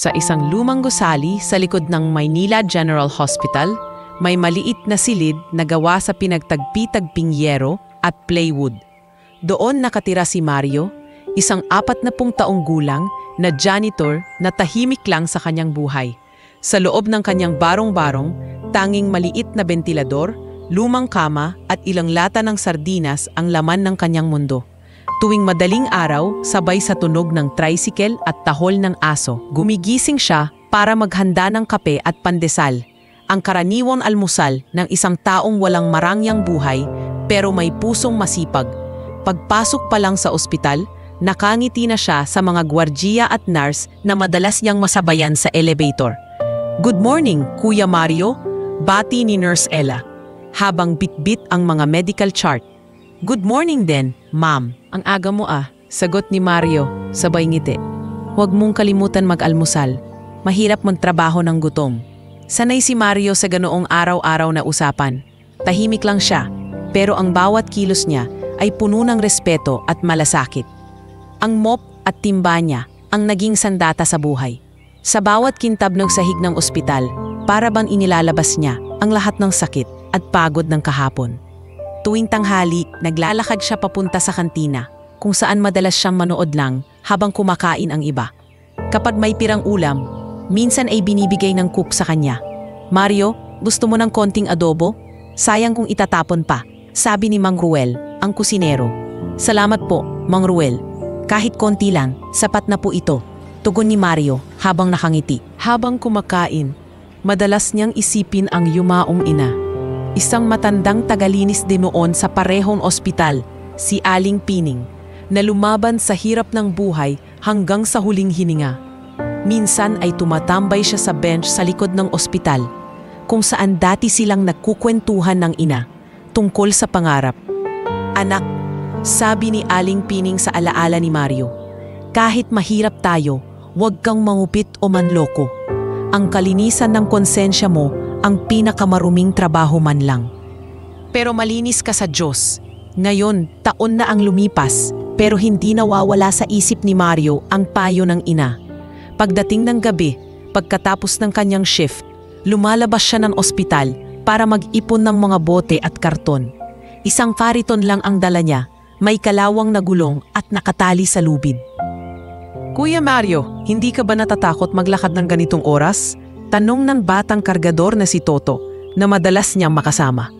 Sa isang lumang gusali sa likod ng Maynila General Hospital, may maliit na silid na gawa sa pinagtagpi-tagping yero at plywood. Doon nakatira si Mario, isang 40 taong gulang na janitor na tahimik lang sa kanyang buhay. Sa loob ng kanyang barong-barong, tanging maliit na bentilador, lumang kama at ilang lata ng sardinas ang laman ng kanyang mundo. Tuwing madaling araw, sabay sa tunog ng tricycle at tahol ng aso, gumigising siya para maghanda ng kape at pandesal, ang karaniwang almusal ng isang taong walang marangyang buhay pero may pusong masipag. Pagpasok pa lang sa ospital, nakangiti na siya sa mga gwardiya at nurse na madalas niyang masabayan sa elevator. "Good morning, Kuya Mario," bati ni Nurse Ella, habang bitbit ang mga medical chart. "Good morning din, ma'am. Ang aga mo sagot ni Mario, sabay ngiti. "Huwag mong kalimutan mag-almusal. Mahirap magtrabaho ng gutom." Sanay si Mario sa ganoong araw-araw na usapan. Tahimik lang siya, pero ang bawat kilos niya ay puno ng respeto at malasakit. Ang mop at timba niya ang naging sandata sa buhay. Sa bawat kintab ng sahig ng ospital, para bang inilalabas niya ang lahat ng sakit at pagod ng kahapon. Tuwing tanghali, naglalakad siya papunta sa kantina, kung saan madalas siyang manood lang habang kumakain ang iba. Kapag may pirang ulam, minsan ay binibigay ng cook sa kanya. "Mario, gusto mo ng konting adobo? Sayang kung itatapon pa," sabi ni Mang Ruel, ang kusinero. "Salamat po, Mang Ruel. Kahit konti lang, sapat na po ito," tugon ni Mario habang nakangiti. Habang kumakain, madalas niyang isipin ang yumaong ina. Isang matandang tagalinis din noon sa parehong ospital, si Aling Pining, na lumaban sa hirap ng buhay hanggang sa huling hininga. Minsan ay tumatambay siya sa bench sa likod ng ospital, kung saan dati silang nagkukwentuhan ng ina tungkol sa pangarap. "Anak," sabi ni Aling Pining sa alaala ni Mario, "kahit mahirap tayo, huwag kang mangupit o manloko. Ang kalinisan ng konsensya mo ang pinakamaruming trabaho man lang. Pero malinis ka sa Diyos." Ngayon, taon na ang lumipas, pero hindi nawawala sa isip ni Mario ang payo ng ina. Pagdating ng gabi, pagkatapos ng kanyang shift, lumalabas siya ng ospital para mag-ipon ng mga bote at karton. Isang kariton lang ang dala niya, may kalawang na gulong at nakatali sa lubid. "Kuya Mario, hindi ka ba natatakot maglakad ng ganitong oras?" tanong ng batang kargador na si Toto na madalas niyang makasama.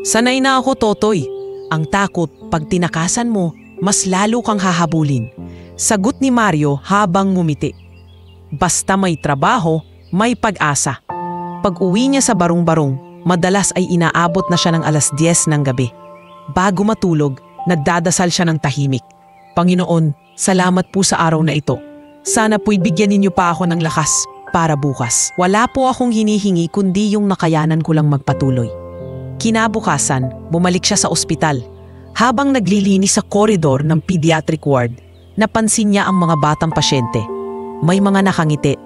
"Sanay na ako, Totoy. Ang takot, pag tinakasan mo, mas lalo kang hahabulin," sagot ni Mario habang ngumiti. Basta may trabaho, may pag-asa. Pag-uwi niya sa barong-barong, madalas ay inaabot na siya ng 10:00 ng gabi. Bago matulog, nagdadasal siya ng tahimik. "Panginoon, salamat po sa araw na ito. Sana po'y bigyan ninyo pa ako ng lakas para bukas. Wala po akong hinihingi kundi yung nakayanan ko lang magpatuloy." Kinabukasan, bumalik siya sa ospital. Habang naglilinis sa koridor ng pediatric ward, napansin niya ang mga batang pasyente. May mga nakangiti,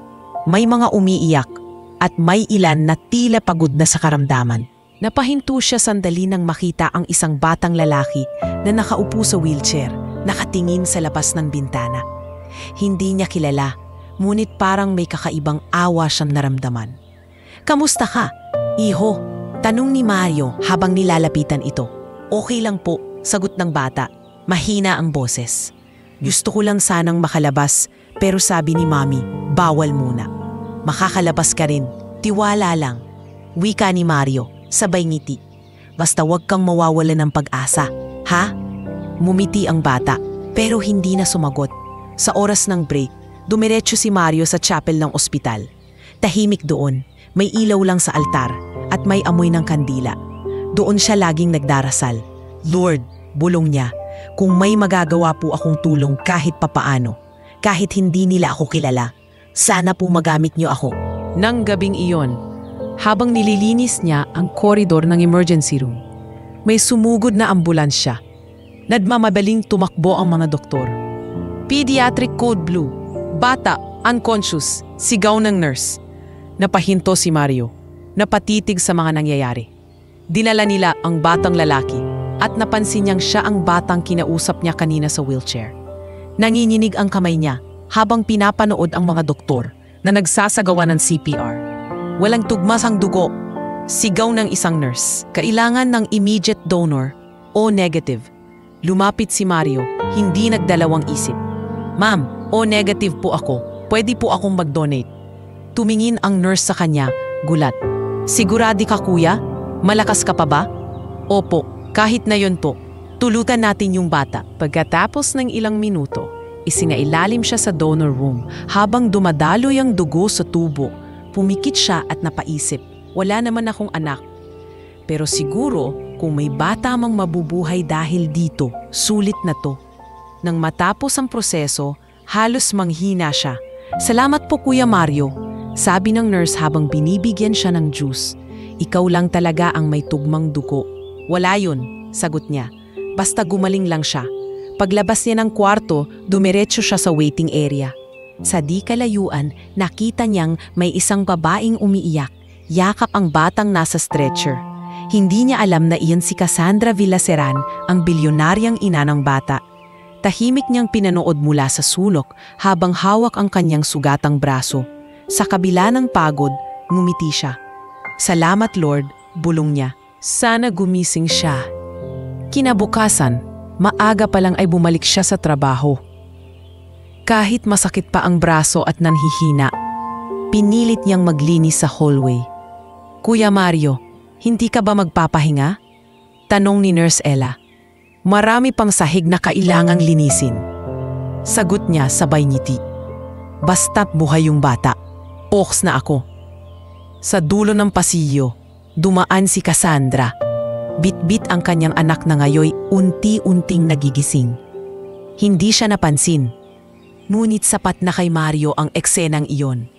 may mga umiiyak, at may ilan na tila pagod na sa karamdaman. Napahinto siya sandali nang makita ang isang batang lalaki na nakaupo sa wheelchair, nakatingin sa labas ng bintana. Hindi niya kilala, ngunit parang may kakaibang awa siyang naramdaman. "Kamusta ka, iho?" tanong ni Mario habang nilalapitan ito. "Okay lang po," sagot ng bata, mahina ang boses. "Gusto ko lang sanang makalabas, pero sabi ni Mami, bawal muna." "Makakalabas ka rin, tiwala lang," wika ni Mario, sabay ngiti. "Basta wag kang mawawalan ng pag-asa, ha?" Mumiti ang bata, pero hindi na sumagot. Sa oras ng break, dumiretso si Mario sa chapel ng ospital. Tahimik doon, may ilaw lang sa altar at may amoy ng kandila. Doon siya laging nagdarasal. "Lord," bulong niya, "kung may magagawa po akong tulong kahit papaano, kahit hindi nila ako kilala, sana po magamit niyo ako." Nang gabing iyon, habang nililinis niya ang koridor ng emergency room, may sumugod na ambulansya. Nagmamadaling tumakbo ang mga doktor. "Pediatric code blue, bata, unconscious," sigaw ng nurse. Napahinto si Mario, napatitig sa mga nangyayari. Dinala nila ang batang lalaki at napansin niyang siya ang batang kinausap niya kanina sa wheelchair. Nanginginig ang kamay niya habang pinapanood ang mga doktor na nagsasagawa ng CPR. Walang tugmas ang dugo. Sigaw ng isang nurse. Kailangan ng immediate donor o negative. Lumapit si Mario, hindi nagdalawang isip. Ma'am, o negative po ako. Pwede po akong mag-donate. Tumingin ang nurse sa kanya, gulat. Siguradi ka kuya? Malakas ka pa ba? Opo, kahit na yun po. Tulutan natin yung bata. Pagkatapos ng ilang minuto, isinailalim siya sa donor room habang dumadaloy ang dugo sa tubo. Pumikit siya at napaisip, wala naman akong anak. Pero siguro kung may bata mang mabubuhay dahil dito, sulit na to. Nang matapos ang proseso, halos manghina siya. Salamat po Kuya Mario, sabi ng nurse habang binibigyan siya ng juice. Ikaw lang talaga ang may tugmang dugo. Wala yun, sagot niya. Basta gumaling lang siya. Paglabas niya ng kwarto, dumiretso siya sa waiting area. Sa di kalayuan, nakita niyang may isang babaeng umiiyak. Yakap ang batang nasa stretcher. Hindi niya alam na iyon si Cassandra Villaseran, ang bilyonaryang ina ng bata. Tahimik niyang pinanood mula sa sulok habang hawak ang kanyang sugatang braso. Sa kabila ng pagod, ngumiti siya. Salamat Lord, bulong niya. Sana gumising siya. Kinabukasan, maaga pa lang ay bumalik siya sa trabaho. Kahit masakit pa ang braso at nanhihina, pinilit niyang maglinis sa hallway. Kuya Mario, hindi ka ba magpapahinga? Tanong ni Nurse Ella. Marami pang sahig na kailangang linisin. Sagot niya sabay ngiti. Basta't buhay yung bata, oks na ako. Sa dulo ng pasilyo, dumaan si Cassandra. Bit-bit ang kanyang anak na ngayoy unti-unting nagigising. Hindi siya napansin. Ngunit sapat na kay Mario ang eksenang iyon.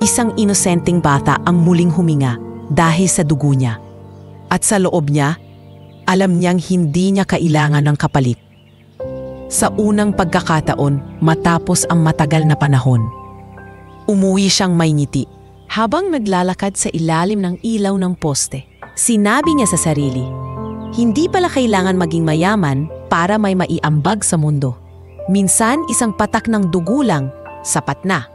Isang inosenteng bata ang muling huminga dahil sa dugo niya. At sa loob niya, alam niyang hindi niya kailangan ng kapalit. Sa unang pagkakataon, matapos ang matagal na panahon, umuwi siyang may ngiti. Habang naglalakad sa ilalim ng ilaw ng poste, sinabi niya sa sarili, hindi pala kailangan maging mayaman para may maiambag sa mundo. Minsan isang patak ng dugo lang, sapat na.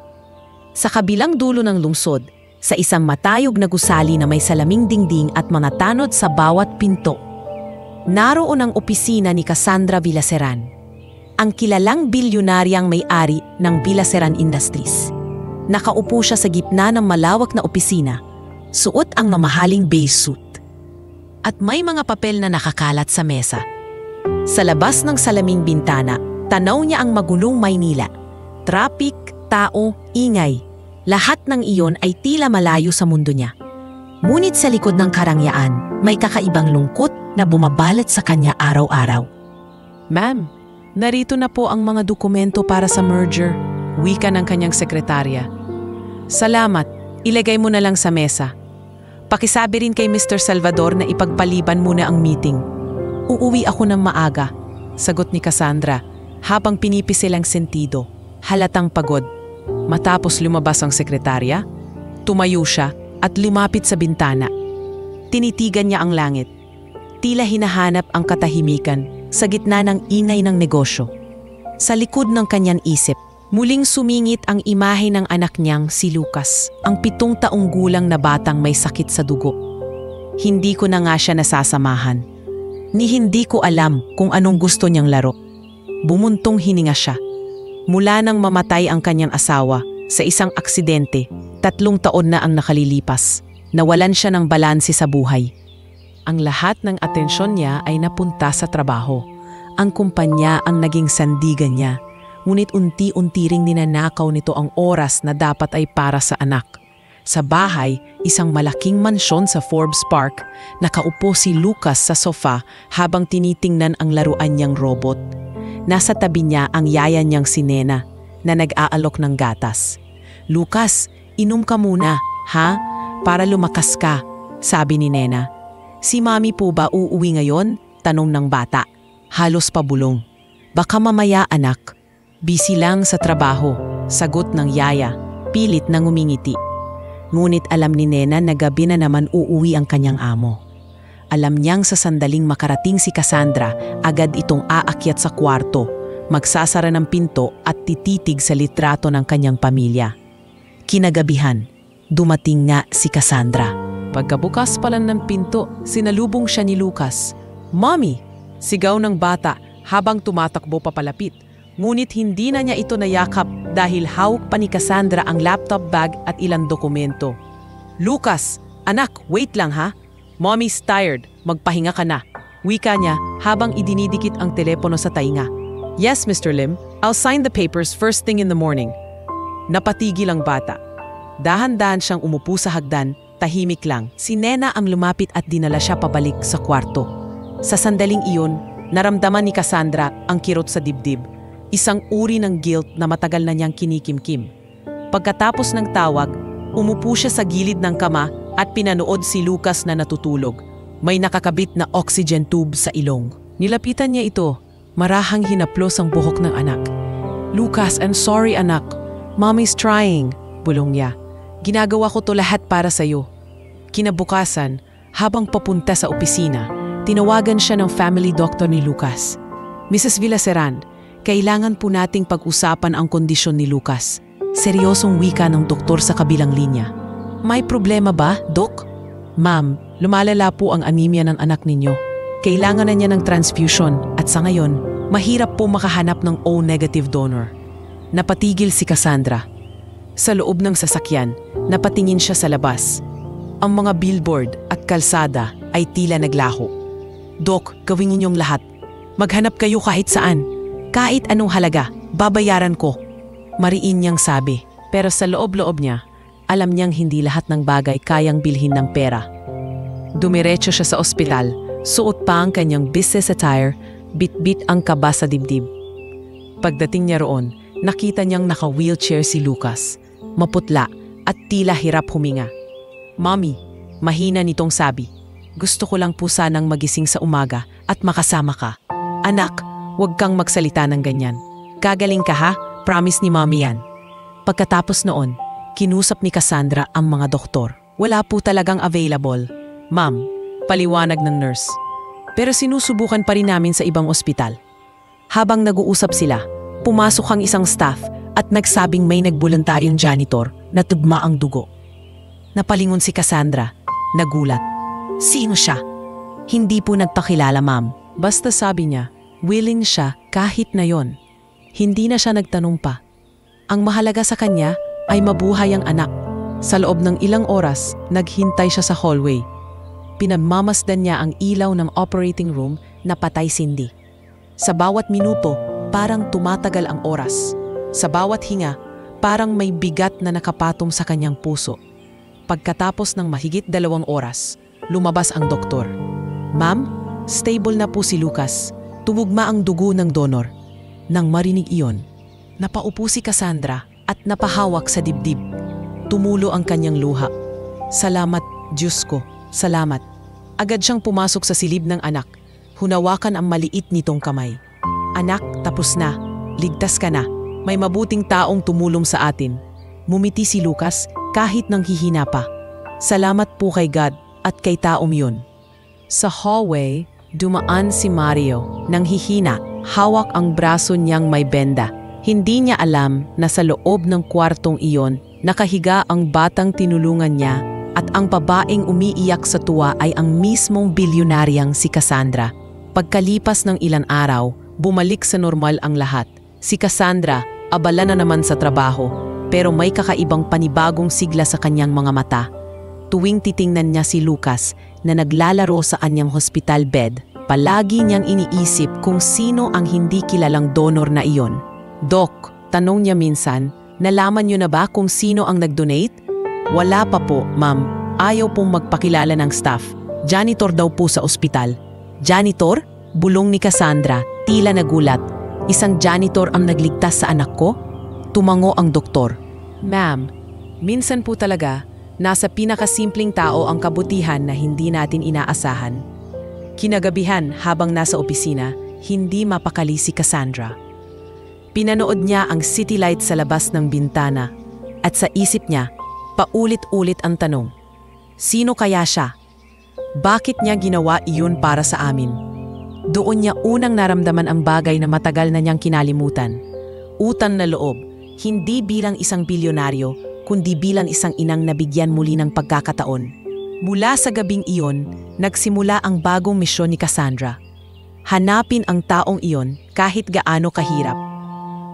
Sa kabilang dulo ng lungsod, sa isang matayog na gusali na may salaming dingding at mga tanod sa bawat pinto, naroon ang opisina ni Cassandra Villaseran, ang kilalang bilyonaryang may-ari ng Villaseran Industries. Nakaupo siya sa gitna ng malawak na opisina, suot ang mamahaling beige suit. At may mga papel na nakakalat sa mesa. Sa labas ng salaming bintana, tanaw niya ang magulong Maynila. Traffic, tao, ingay. Lahat ng iyon ay tila malayo sa mundo niya. Ngunit sa likod ng karangyaan, may kakaibang lungkot na bumabalot sa kanya araw-araw. Ma'am, narito na po ang mga dokumento para sa merger, wika ng kanyang sekretarya. Salamat, ilagay mo na lang sa mesa. Pakisabi rin kay Mr. Salvador na ipagpaliban muna ang meeting. Uuwi ako ng maaga, sagot ni Cassandra habang pinipisil ang sentido. Halatang pagod. Matapos lumabas ang sekretarya, tumayo siya at lumapit sa bintana. Tinitigan niya ang langit. Tila hinahanap ang katahimikan sa gitna ng ingay ng negosyo. Sa likod ng kanyang isip, muling sumingit ang imahe ng anak niyang si Lucas, ang 7 taong gulang na batang may sakit sa dugo. Hindi ko na nga siya nasasamahan. Ni hindi ko alam kung anong gusto niyang laro. Bumuntong hininga siya. Mula nang mamatay ang kanyang asawa sa isang aksidente, 3 taon na ang nakalilipas. Nawalan siya ng balanse sa buhay. Ang lahat ng atensyon niya ay napunta sa trabaho. Ang kumpanya ang naging sandigan niya. Ngunit unti-unti ring ninanakaw nito ang oras na dapat ay para sa anak. Sa bahay, isang malaking mansyon sa Forbes Park, nakaupo si Lucas sa sofa habang tinitingnan ang laruan niyang robot. Nasa tabi niya ang yaya niyang si Nena na nag-aalok ng gatas. Lucas, inom ka muna, ha? Para lumakas ka, sabi ni Nena. Si Mami po ba uuwi ngayon? Tanong ng bata. Halos pabulong. Baka mamaya anak. Busy lang sa trabaho, sagot ng yaya, pilit na ngumingiti. Ngunit alam ni Nena na gabi na naman uuwi ang kanyang amo. Alam niyang sa sandaling makarating si Cassandra, agad itong aakyat sa kwarto, magsasara ng pinto at tititig sa litrato ng kanyang pamilya. Kinagabihan, dumating nga si Cassandra. Pagkabukas pa lang ng pinto, sinalubong siya ni Lucas. "Mommy!" Sigaw ng bata habang tumatakbo papalapit. Ngunit hindi na niya ito nayakap dahil hawak pa ni Cassandra ang laptop bag at ilang dokumento. "Lucas! Anak, wait lang ha! Mommy's tired, magpahinga ka na." Wika niya habang idinidikit ang telepono sa tainga. "Yes, Mr. Lim, I'll sign the papers first thing in the morning." Napatigil ang bata. Dahan-dahan siyang umupo sa hagdan, tahimik lang. Si Nena ang lumapit at dinala siya pabalik sa kwarto. Sa sandaling iyon, naramdaman ni Cassandra ang kirot sa dibdib. Isang uri ng guilt na matagal na niyang kinikimkim. Pagkatapos ng tawag, umupo siya sa gilid ng kama at pinanood si Lucas na natutulog. May nakakabit na oxygen tube sa ilong. Nilapitan niya ito. Marahang hinaplos ang buhok ng anak. "Lucas, I'm sorry anak. Mommy's trying," bulong niya. "Ginagawa ko to lahat para sa'yo." Kinabukasan, habang papunta sa opisina, tinawagan siya ng family doctor ni Lucas. "Mrs. Villaseran, kailangan po nating pag-usapan ang kondisyon ni Lucas." Seryosong wika ng doktor sa kabilang linya. "May problema ba, Dok?" "Ma'am, lumalala po ang anemia ng anak ninyo. Kailangan na niya ng transfusion at sa ngayon, mahirap po makahanap ng O-negative donor." Napatigil si Cassandra. Sa loob ng sasakyan, napatingin siya sa labas. Ang mga billboard at kalsada ay tila naglaho. "Dok, gawin ninyong lahat. Maghanap kayo kahit saan. Kahit anong halaga, babayaran ko." Mariin niyang sabi, pero sa loob-loob niya, alam niyang hindi lahat ng bagay kayang bilhin ng pera. Dumiretso siya sa ospital, suot pa ang kanyang business attire, bit-bit ang kaba sa dibdib. Pagdating niya roon, nakita niyang naka-wheelchair si Lucas, maputla at tila hirap huminga. "Mommy," mahina nitong sabi, "gusto ko lang po sanang magising sa umaga at makasama ka." "Anak, huwag kang magsalita ng ganyan. Gagaling ka ha? Promise ni Mommy yan." Pagkatapos noon, kinusap ni Cassandra ang mga doktor. "Wala po talagang available, Ma'am," paliwanag ng nurse. "Pero sinusubukan pa rin namin sa ibang ospital." Habang nag-uusap sila, pumasok ang isang staff at nagsabing may nagboluntaryong janitor na tugma ang dugo. Napalingon si Cassandra, nagulat. "Sino siya?" "Hindi po nagpakilala, ma'am. Basta sabi niya, willing siya kahit na yon." Hindi na siya nagtanong pa. Ang mahalaga sa kanya ay mabuhay ang anak. Sa loob ng ilang oras, naghintay siya sa hallway. Pinagmamasdan niya ang ilaw ng operating room na patay sindi. Sa bawat minuto, parang tumatagal ang oras. Sa bawat hinga, parang may bigat na nakapatong sa kanyang puso. Pagkatapos ng mahigit 2 oras, lumabas ang doktor. "Ma'am, stable na po si Lucas. Tumugma ang dugo ng donor." Nang marinig iyon, napaupo si Cassandra at napahawak sa dibdib. Tumulo ang kanyang luha. "Salamat, Diyos ko. Salamat." Agad siyang pumasok sa silid ng anak. Hunawakan ang maliit nitong kamay. "Anak, tapos na. Ligtas ka na. May mabuting taong tumulong sa atin." Mumiti si Lucas kahit nang hihina pa. Salamat po kay God at kay taong yun. Sa hallway, dumaan si Mario nang hihina, hawak ang braso niyang may benda. Hindi niya alam na sa loob ng kwartong iyon, nakahiga ang batang tinulungan niya at ang babaeng umiiyak sa tuwa ay ang mismong bilyonaryang si Cassandra. Pagkalipas ng ilang araw, bumalik sa normal ang lahat. Si Cassandra, abala na naman sa trabaho, pero may kakaibang panibagong sigla sa kanyang mga mata. Tuwing titingnan niya si Lucas na naglalaro sa kanyang hospital bed, palagi niyang iniisip kung sino ang hindi kilalang donor na iyon. "Doc," tanong niya minsan, "nalaman niyo na ba kung sino ang nag-donate?" "Wala pa po, ma'am. Ayaw pong magpakilala ng staff. Janitor daw po sa ospital." "Janitor?" bulong ni Cassandra, tila nagulat. "Isang janitor ang nagligtas sa anak ko?" Tumango ang doktor. "Ma'am, minsan po talaga, nasa pinakasimpleng tao ang kabutihan na hindi natin inaasahan." Kinagabihan habang nasa opisina, hindi mapakali si Cassandra. Pinanood niya ang city light sa labas ng bintana at sa isip niya, paulit-ulit ang tanong, sino kaya siya? Bakit niya ginawa iyon para sa amin? Doon niya unang naramdaman ang bagay na matagal na niyang kinalimutan. Utang na loob, hindi bilang isang bilyonaryo, kundi bilang isang inang nabigyan muli ng pagkakataon. Mula sa gabing iyon, nagsimula ang bagong misyon ni Cassandra. Hanapin ang taong iyon kahit gaano kahirap.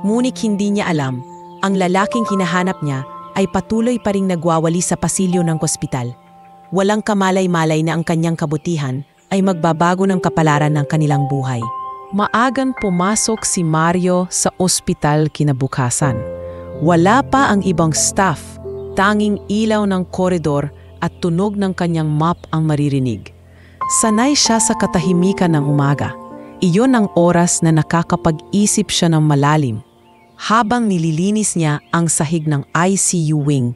Ngunit hindi niya alam, ang lalaking hinahanap niya ay patuloy pa ring nagwawali sa pasilyo ng ospital. Walang kamalay-malay na ang kanyang kabutihan ay magbabago ng kapalaran ng kanilang buhay. Maagang pumasok si Mario sa ospital kinabukasan. Wala pa ang ibang staff, tanging ilaw ng koridor at tunog ng kanyang mop ang maririnig. Sanay siya sa katahimikan ng umaga. Iyon ang oras na nakakapag-isip siya ng malalim. Habang nililinis niya ang sahig ng ICU wing,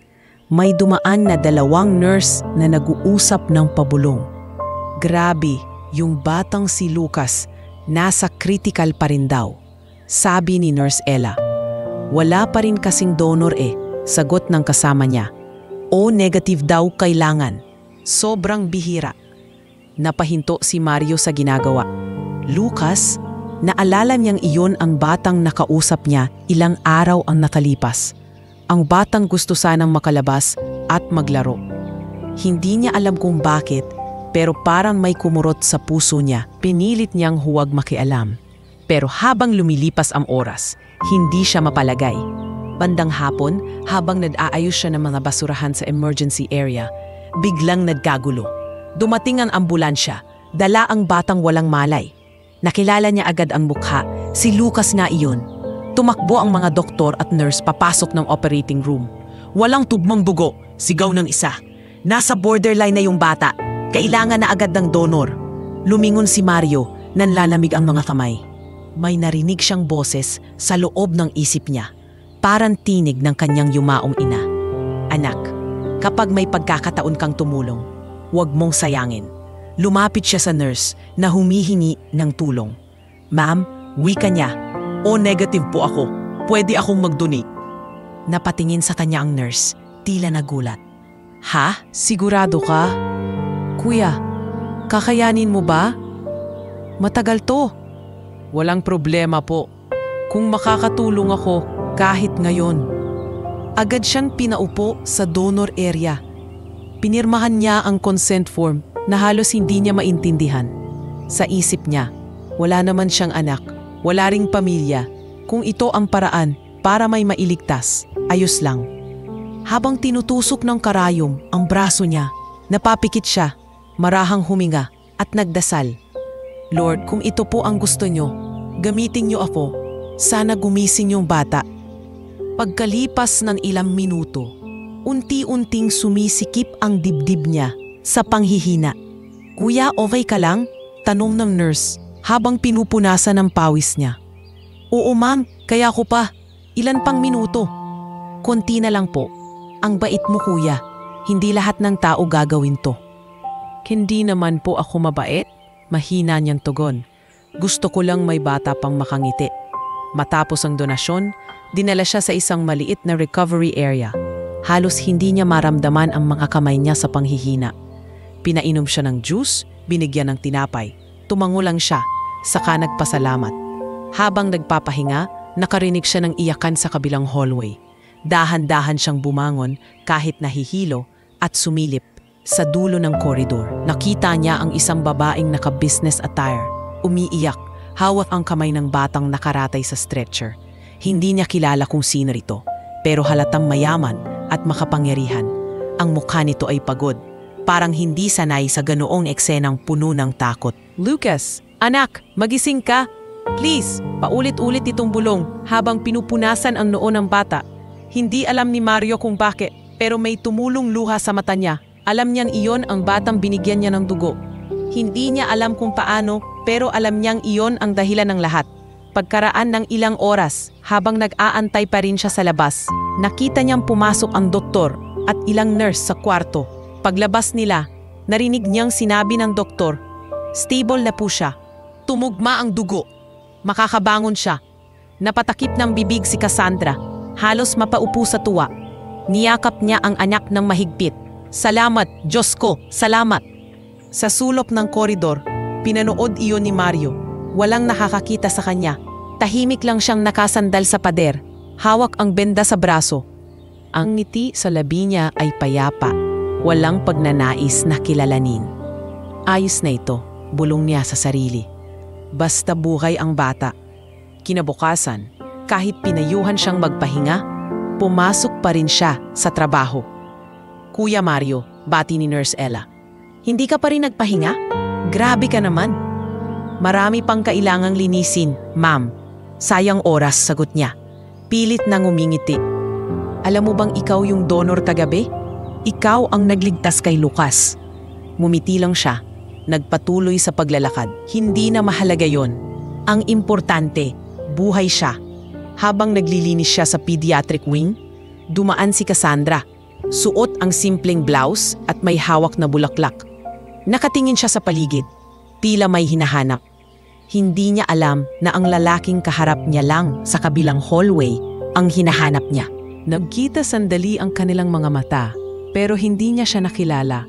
may dumaan na 2 nurse na nag-uusap ng pabulong. Grabe, yung batang si Lucas, nasa critical pa rin daw. Sabi ni Nurse Ella. Wala pa rin kasing donor sagot ng kasama niya. O negative daw kailangan. Sobrang bihira. Napahinto si Mario sa ginagawa. Lucas, naalala niyang iyon ang batang nakausap niya ilang araw ang nakalipas. Ang batang gusto sanang makalabas at maglaro. Hindi niya alam kung bakit, pero parang may kumurot sa puso niya. Pinilit niyang huwag makialam. Pero habang lumilipas ang oras, hindi siya mapalagay. Bandang hapon, habang nag-aayos siya ng mga basurahan sa emergency area, biglang nagkagulo. Dumating ang ambulansya, dala ang batang walang malay. Nakilala niya agad ang mukha, si Lucas na iyon. Tumakbo ang mga doktor at nurse papasok ng operating room. Walang tugmang dugo, sigaw ng isa. Nasa borderline na yung bata, kailangan na agad ng donor. Lumingon si Mario, nanlalamig ang mga kamay. May narinig siyang boses sa loob ng isip niya. Parang tinig ng kanyang yumaong ina. Anak, kapag may pagkakataon kang tumulong, huwag mong sayangin. Lumapit siya sa nurse na humihingi ng tulong. Ma'am, wika niya. O negative po ako. Pwede akong mag-donate. Napatingin sa kanya ang nurse, tila nagulat. Ha? Sigurado ka? Kuya, kakayanin mo ba? Matagal to. Walang problema po. Kung makakatulong ako kahit ngayon. Agad siyang pinaupo sa donor area. Pinirmahan niya ang consent form na halos hindi niya maintindihan. Sa isip niya, wala naman siyang anak, wala ring pamilya. Kung ito ang paraan para may mailigtas, ayos lang. Habang tinutusok ng karayom ang braso niya, napapikit siya, marahang huminga at nagdasal. Lord, kung ito po ang gusto niyo, gamitin niyo ako. Sana gumising yung bata. Pagkalipas ng ilang minuto, unti-unting sumisikip ang dibdib niya sa panghihina. Kuya, okay ka lang? Tanong ng nurse habang pinupunasan ng pawis niya. Oo ma'am, kaya ko pa. Ilan pang minuto? Konti na lang po. Ang bait mo kuya. Hindi lahat ng tao gagawin to. Hindi naman po ako mabait. Mahina niyang tugon. Gusto ko lang may bata pang makangiti. Matapos ang donasyon, dinala siya sa isang maliit na recovery area. Halos hindi niya maramdaman ang mga kamay niya sa panghihina. Pinainom siya ng juice, binigyan ng tinapay. Tumango lang siya, saka nagpasalamat. Habang nagpapahinga, nakarinig siya ng iyakan sa kabilang hallway. Dahan-dahan siyang bumangon kahit nahihilo at sumilip. Sa dulo ng koridor, nakita niya ang isang babaeng naka-business attire. Umiiyak, hawak ang kamay ng batang nakaratay sa stretcher. Hindi niya kilala kung sino rito, pero halatang mayaman at makapangyarihan. Ang mukha nito ay pagod, parang hindi sanay sa ganoong eksenang puno ng takot. Lucas, anak, magising ka. Please, paulit-ulit itong bulong habang pinupunasan ang noo ng bata. Hindi alam ni Mario kung bakit, pero may tumulong luha sa mata niya. Alam niyang iyon ang batang binigyan niya ng dugo. Hindi niya alam kung paano, pero alam niyang iyon ang dahilan ng lahat. Pagkaraan ng ilang oras, habang nag-aantay pa rin siya sa labas, nakita niyang pumasok ang doktor at ilang nurse sa kwarto. Paglabas nila, narinig niyang sinabi ng doktor, stable na po siya. Tumugma ang dugo. Makakabangon siya. Napatakip ng bibig si Cassandra. Halos mapaupo sa tuwa. Niyakap niya ang anak ng mahigpit. Salamat, Diyos ko, salamat. Sa sulok ng koridor, pinanood iyon ni Mario. Walang nakakakita sa kanya. Tahimik lang siyang nakasandal sa pader. Hawak ang benda sa braso. Ang ngiti sa labi niya ay payapa, walang pagnanais na kilalanin. Ayos na ito, bulong niya sa sarili. Basta buhay ang bata. Kinabukasan, kahit pinayuhan siyang magpahinga, pumasok pa rin siya sa trabaho. Kuya Mario, bati ni Nurse Ella. Hindi ka pa rin nagpahinga? Grabe ka naman. Marami pang kailangang linisin, ma'am. Sayang oras, sagot niya. Pilit nang umingiti. Alam mo bang ikaw yung donor kagabi? Ikaw ang nagligtas kay Lucas. Ngumiti lang siya. Nagpatuloy sa paglalakad. Hindi na mahalaga yon. Ang importante, buhay siya. Habang naglilinis siya sa pediatric wing, dumaan si Cassandra. Suot ang simpleng blouse at may hawak na bulaklak. Nakatingin siya sa paligid. Tila may hinahanap. Hindi niya alam na ang lalaking kaharap niya lang sa kabilang hallway ang hinahanap niya. Nagkita sandali ang kanilang mga mata, pero hindi niya siya nakilala.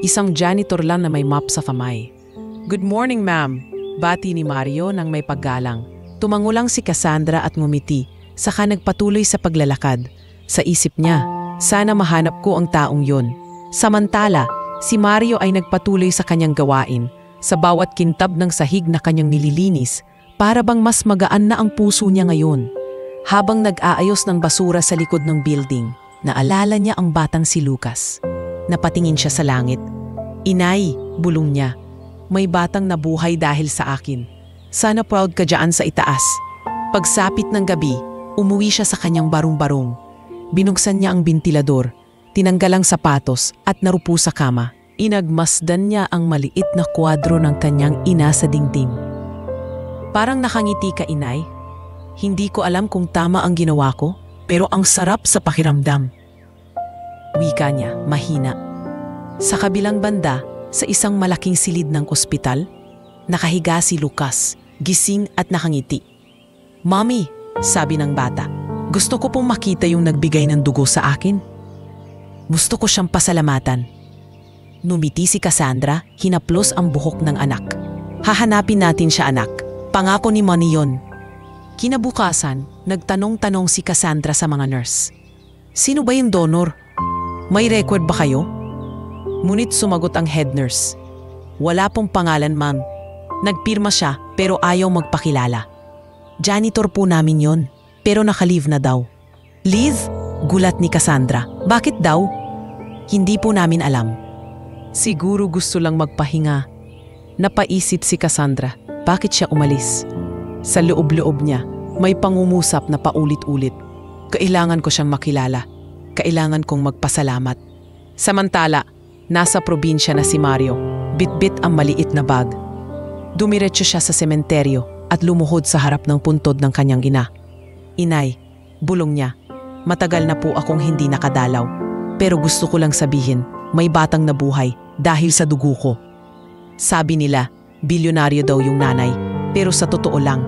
Isang janitor lang na may mop sa kamay. Good morning, ma'am. Bati ni Mario nang may paggalang. Tumango lang si Cassandra at ngumiti, saka nagpatuloy sa paglalakad. Sa isip niya, sana mahanap ko ang taong yon. Samantala, si Mario ay nagpatuloy sa kanyang gawain. Sa bawat kintab ng sahig na kanyang nililinis, para bang mas magaan na ang puso niya ngayon. Habang nag-aayos ng basura sa likod ng building, naalala niya ang batang si Lucas. Napatingin siya sa langit. Inay, bulong niya, may batang nabuhay dahil sa akin. Sana proud ka dyan sa itaas. Pagsapit ng gabi, umuwi siya sa kanyang barong-barong. Binuksan niya ang bentilador, tinanggal ang sapatos at narupo sa kama. Inagmasdan niya ang maliit na kwadro ng kanyang ina sa dingding. Parang nakangiti ka, inay. Hindi ko alam kung tama ang ginawa ko, pero ang sarap sa pakiramdam. Wika niya, mahina. Sa kabilang banda, sa isang malaking silid ng ospital, nakahiga si Lucas, gising at nakangiti. Mommy, sabi ng bata, gusto ko pong makita yung nagbigay ng dugo sa akin. Gusto ko siyang pasalamatan. Numiti si Cassandra, hinaplos ang buhok ng anak. Hahanapin natin siya, anak. Pangako ni Money yon. Kinabukasan, nagtanong-tanong si Cassandra sa mga nurse. Sino ba yung donor? May record ba kayo? Ngunit sumagot ang head nurse. Wala pong pangalan, ma'am. Nagpirma siya pero ayaw magpakilala. Janitor po namin yon, pero naka-leave na daw. Leave? Gulat ni Cassandra. Bakit daw? Hindi po namin alam. Siguro gusto lang magpahinga. Napaisip si Cassandra, bakit siya umalis? Sa loob-loob niya, may pangungusap na paulit-ulit. Kailangan ko siyang makilala. Kailangan kong magpasalamat. Samantala, nasa probinsya na si Mario. Bit-bit ang maliit na bag. Dumiretso siya sa sementeryo at lumuhod sa harap ng puntod ng kanyang ina. Inay, bulong niya, matagal na po akong hindi nakadalaw. Pero gusto ko lang sabihin, may batang nabuhay dahil sa dugo ko. Sabi nila, bilyonaryo daw yung nanay. Pero sa totoo lang,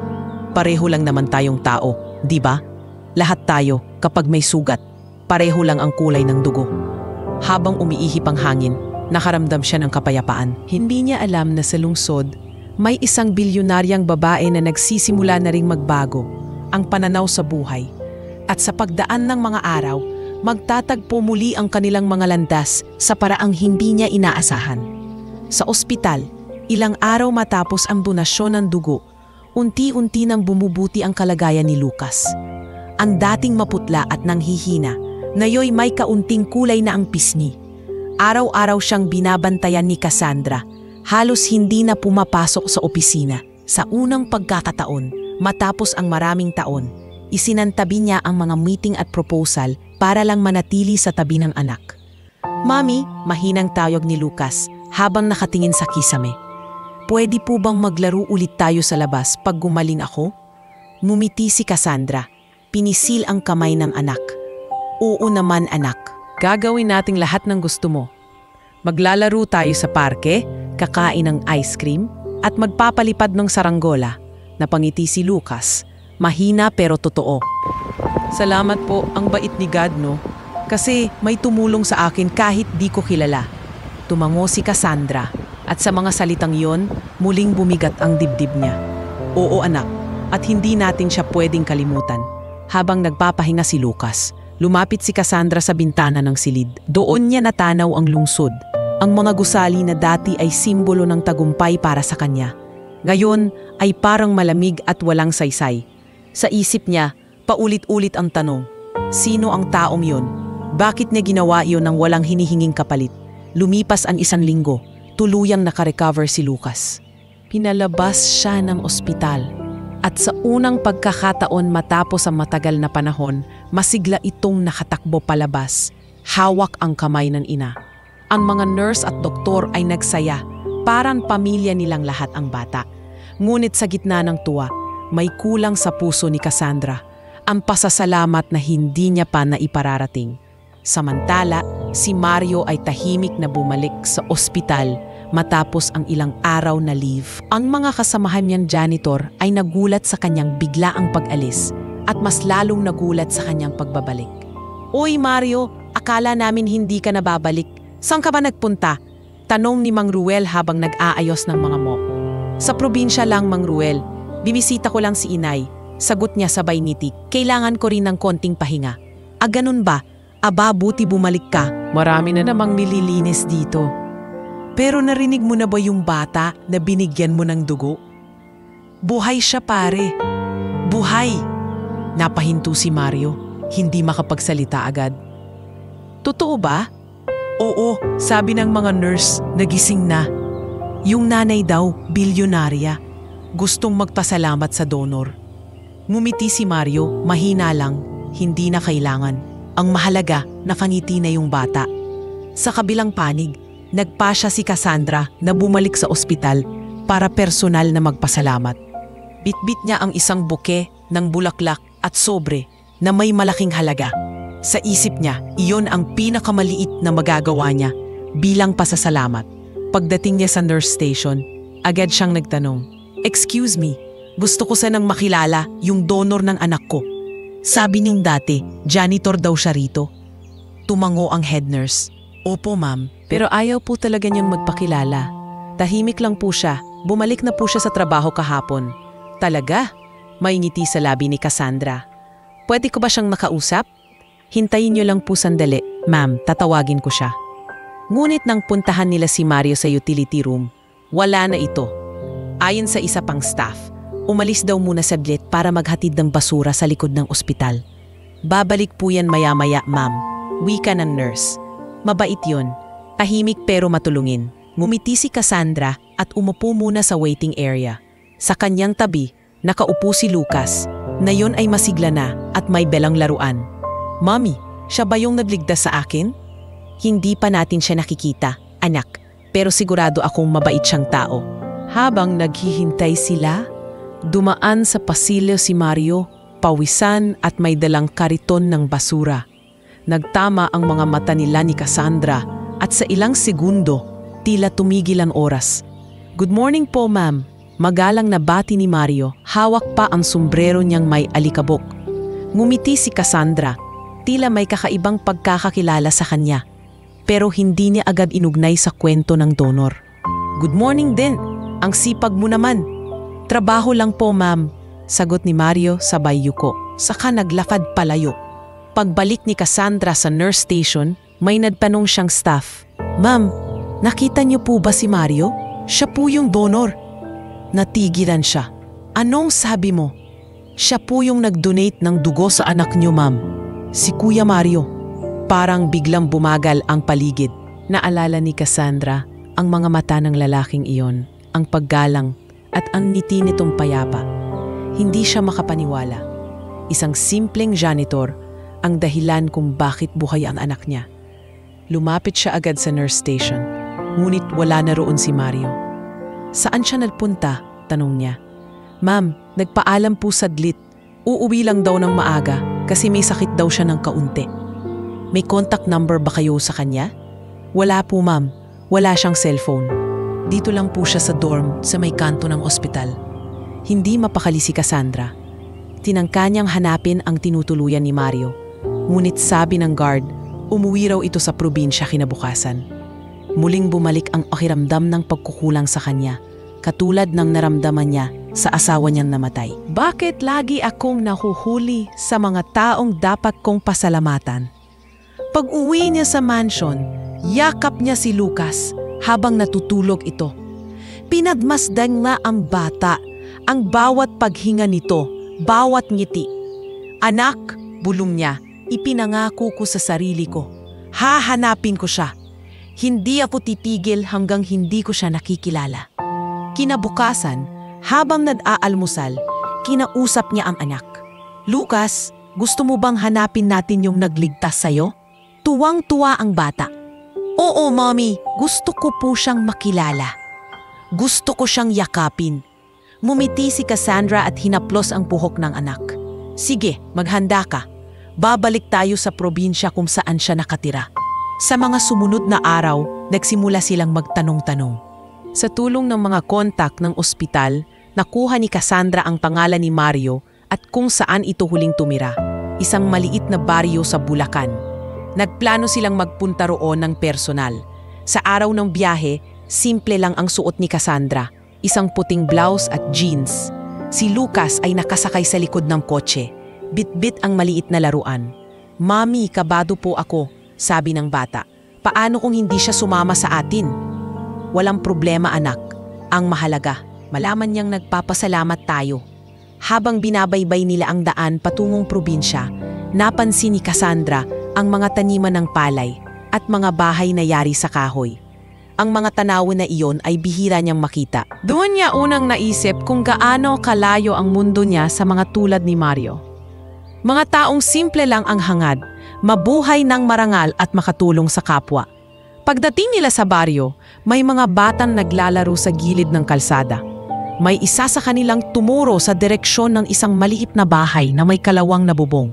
pareho lang naman tayong tao, di ba? Lahat tayo, kapag may sugat, pareho lang ang kulay ng dugo. Habang umiihip ang hangin, nakaramdam siya ng kapayapaan. Hindi niya alam na sa lungsod, may isang bilyonaryang babae na nagsisimula na ring magbago ang pananaw sa buhay. At sa pagdaan ng mga araw, magtatagpo muli ang kanilang mga landas sa paraang hindi niya inaasahan. Sa ospital, ilang araw matapos ang donasyon ng dugo, unti-unti nang bumubuti ang kalagayan ni Lucas. Ang dating maputla at nanghihina, ngayoy may kaunting kulay na ang pisngi. Araw-araw siyang binabantayan ni Cassandra, halos hindi na pumapasok sa opisina. Sa unang pagkakataon, matapos ang maraming taon, isinantabi niya ang mga meeting at proposal para lang manatili sa tabi ng anak. Mami, mahinang tawag ni Lucas habang nakatingin sa kisame. Pwede po bang maglaro ulit tayo sa labas pag gumaling ako? Ngumiti si Cassandra. Pinisil ang kamay ng anak. Oo naman, anak. Gagawin nating lahat ng gusto mo. Maglalaro tayo sa parke, kakain ng ice cream, at magpapalipad ng saranggola. Napangiti si Lucas. Mahina pero totoo. Salamat po, ang bait ni God, no? Kasi may tumulong sa akin kahit di ko kilala. Tumango si Cassandra. At sa mga salitang yon, muling bumigat ang dibdib niya. Oo, anak, at hindi natin siya pwedeng kalimutan. Habang nagpapahinga si Lucas, Lumapit si Cassandra sa bintana ng silid. Doon niya natanaw ang lungsod. Ang mga gusali na dati ay simbolo ng tagumpay para sa kanya. Ngayon ay parang malamig at walang saysay. Sa isip niya, paulit-ulit ang tanong, sino ang taong yun? Bakit niya ginawa yun nang walang hinihinging kapalit? Lumipas ang 1 linggo, tuluyang nakarecover si Lucas. Pinalabas siya ng ospital. At sa unang pagkakataon matapos ang matagal na panahon, masigla itong nakatakbo palabas. Hawak ang kamay ng ina. Ang mga nurse at doktor ay nagsaya, parang pamilya nilang lahat ang bata. Ngunit sa gitna ng tuwa, may kulang sa puso ni Cassandra, ang pasasalamat na hindi niya pa naipararating. Samantala, si Mario ay tahimik na bumalik sa ospital matapos ang ilang araw na leave. Ang mga kasamahan niyang janitor ay nagulat sa kanyang biglaang pag-alis at mas lalong nagulat sa kanyang pagbabalik. "Uy Mario, akala namin hindi ka nababalik. Saan ka ba nagpunta?" Tanong ni Mang Ruel habang nag-aayos ng mga mop. "Sa probinsya lang, Mang Ruel. Bimisita ko lang si inay." Sagot niya sabay ngiti. "Kailangan ko rin ng konting pahinga." "Ah, ganun ba? Aba, buti bumalik ka. Marami na namang nililinis dito." "Pero narinig mo na ba yung bata na binigyan mo ng dugo?" "Buhay siya pare. Buhay." Napahinto si Mario, hindi makapagsalita agad. "Totoo ba?" "Oo, sabi ng mga nurse, nagising na. Yung nanay daw, bilyonarya. Gustong magpasalamat sa donor." Ngumiti si Mario, mahina lang, hindi na kailangan. Ang mahalaga, nakangiti na yung bata. Sa kabilang panig, nagpasya si Cassandra na bumalik sa ospital para personal na magpasalamat. Bitbit niya ang isang buke ng bulaklak at sobre na may malaking halaga. Sa isip niya, iyon ang pinakamaliit na magagawa niya bilang pasasalamat. Pagdating niya sa nurse station, agad siyang nagtanong, "Excuse me, gusto ko sanang makilala yung donor ng anak ko." Sabi niyang dati, janitor daw siya rito. Tumango ang head nurse. "Opo ma'am, pero ayaw po talaga niyang magpakilala. Tahimik lang po siya, bumalik na po siya sa trabaho kahapon." "Talaga?" May ngiti sa labi ni Cassandra. "Pwede ko ba siyang nakausap?" "Hintayin niyo lang po sandali, ma'am, tatawagin ko siya." Ngunit nang puntahan nila si Mario sa utility room, wala na ito. Ayon sa isa pang staff, umalis daw muna saglit para maghatid ng basura sa likod ng ospital. "Babalik po yan maya-maya, ma'am," wika ng nurse. Mabait yun, tahimik pero matulungin. Ngumiti si Cassandra at umupo muna sa waiting area. Sa kanyang tabi, nakaupo si Lucas, na yun ay masigla na at may belang laruan. "Mommy, siya ba yung nagligtas sa akin?" "Hindi pa natin siya nakikita, anak, pero sigurado akong mabait siyang tao." Habang naghihintay sila, dumaan sa pasilyo si Mario, pawisan at may dalang kariton ng basura. Nagtama ang mga mata nila ni Cassandra at sa ilang segundo, tila tumigil ang oras. "Good morning po, ma'am." Magalang na bati ni Mario, hawak pa ang sombrero niyang may alikabok. Ngumiti si Cassandra, tila may kakaibang pagkakakilala sa kanya, pero hindi niya agad inugnay sa kwento ng donor. "Good morning din, ang sipag mo naman." "Trabaho lang po, ma'am," sagot ni Mario sabay yuko, saka naglakad palayo. Pagbalik ni Cassandra sa nurse station, may nagtanong siyang staff, "Ma'am, nakita niyo po ba si Mario? Siya po yung donor." Natigilan siya. "Anong sabi mo?" "Siya po yung nag-donate ng dugo sa anak niyo, ma'am. Si Kuya Mario." Parang biglang bumagal ang paligid. Naalala ni Cassandra ang mga mata ng lalaking iyon, ang paggalang at ang ngiti nitong payapa. Hindi siya makapaniwala. Isang simpleng janitor ang dahilan kung bakit buhay ang anak niya. Lumapit siya agad sa nurse station, ngunit wala na roon si Mario. "Saan siya nagpunta?" tanong niya. "Ma'am, nagpaalam po saglit. Uuwi lang daw ng maaga kasi may sakit daw siya ng kaunti." "May contact number ba kayo sa kanya?" "Wala po, ma'am. Wala siyang cellphone. Dito lang po siya sa dorm sa may kanto ng ospital." Hindi mapakali si Cassandra. Tinangka niyang hanapin ang tinutuluyan ni Mario. Ngunit sabi ng guard, umuwi raw ito sa probinsya kinabukasan. Muling bumalik ang pakiramdam ng pagkukulang sa kanya, katulad ng naramdaman niya sa asawa niyang namatay. Bakit lagi akong nahuhuli sa mga taong dapat kong pasalamatan? Pag-uwi niya sa mansion, yakap niya si Lucas habang natutulog ito. Pinagmasdan na ang bata, ang bawat paghinga nito, bawat ngiti. Anak, bulong niya, ipinangako ko sa sarili ko. Hahanapin ko siya. Hindi ako titigil hanggang hindi ko siya nakikilala. Kinabukasan, habang nag-aalmusal, kinausap niya ang anak. Lucas, gusto mo bang hanapin natin yung nagligtas sa'yo? Tuwang-tuwa ang bata. Oo, mommy, gusto ko po siyang makilala. Gusto ko siyang yakapin. Mumiti si Cassandra at hinaplos ang buhok ng anak. Sige, maghanda ka. Babalik tayo sa probinsya kung saan siya nakatira. Sa mga sumunod na araw, nagsimula silang magtanong-tanong. Sa tulong ng mga kontak ng ospital, nakuha ni Cassandra ang pangalan ni Mario at kung saan ito huling tumira, isang maliit na baryo sa Bulacan. Nagplano silang magpunta roon ng personal. Sa araw ng biyahe, simple lang ang suot ni Cassandra, isang puting blouse at jeans. Si Lucas ay nakasakay sa likod ng kotse. Bit-bit ang maliit na laruan. Mami, kabado po ako, sabi ng bata. Paano kung hindi siya sumama sa atin? Walang problema anak. Ang mahalaga, malaman niyang nagpapasalamat tayo. Habang binabaybay nila ang daan patungong probinsya, napansin ni Cassandra ang mga taniman ng palay at mga bahay na yari sa kahoy. Ang mga tanawin na iyon ay bihira niyang makita. Doon niya unang naisip kung gaano kalayo ang mundo niya sa mga tulad ni Mario. Mga taong simple lang ang hangad, mabuhay ng marangal at makatulong sa kapwa. Pagdating nila sa baryo, may mga batang naglalaro sa gilid ng kalsada. May isa sa kanilang tumuro sa direksyon ng isang maliit na bahay na may kalawang na bubong.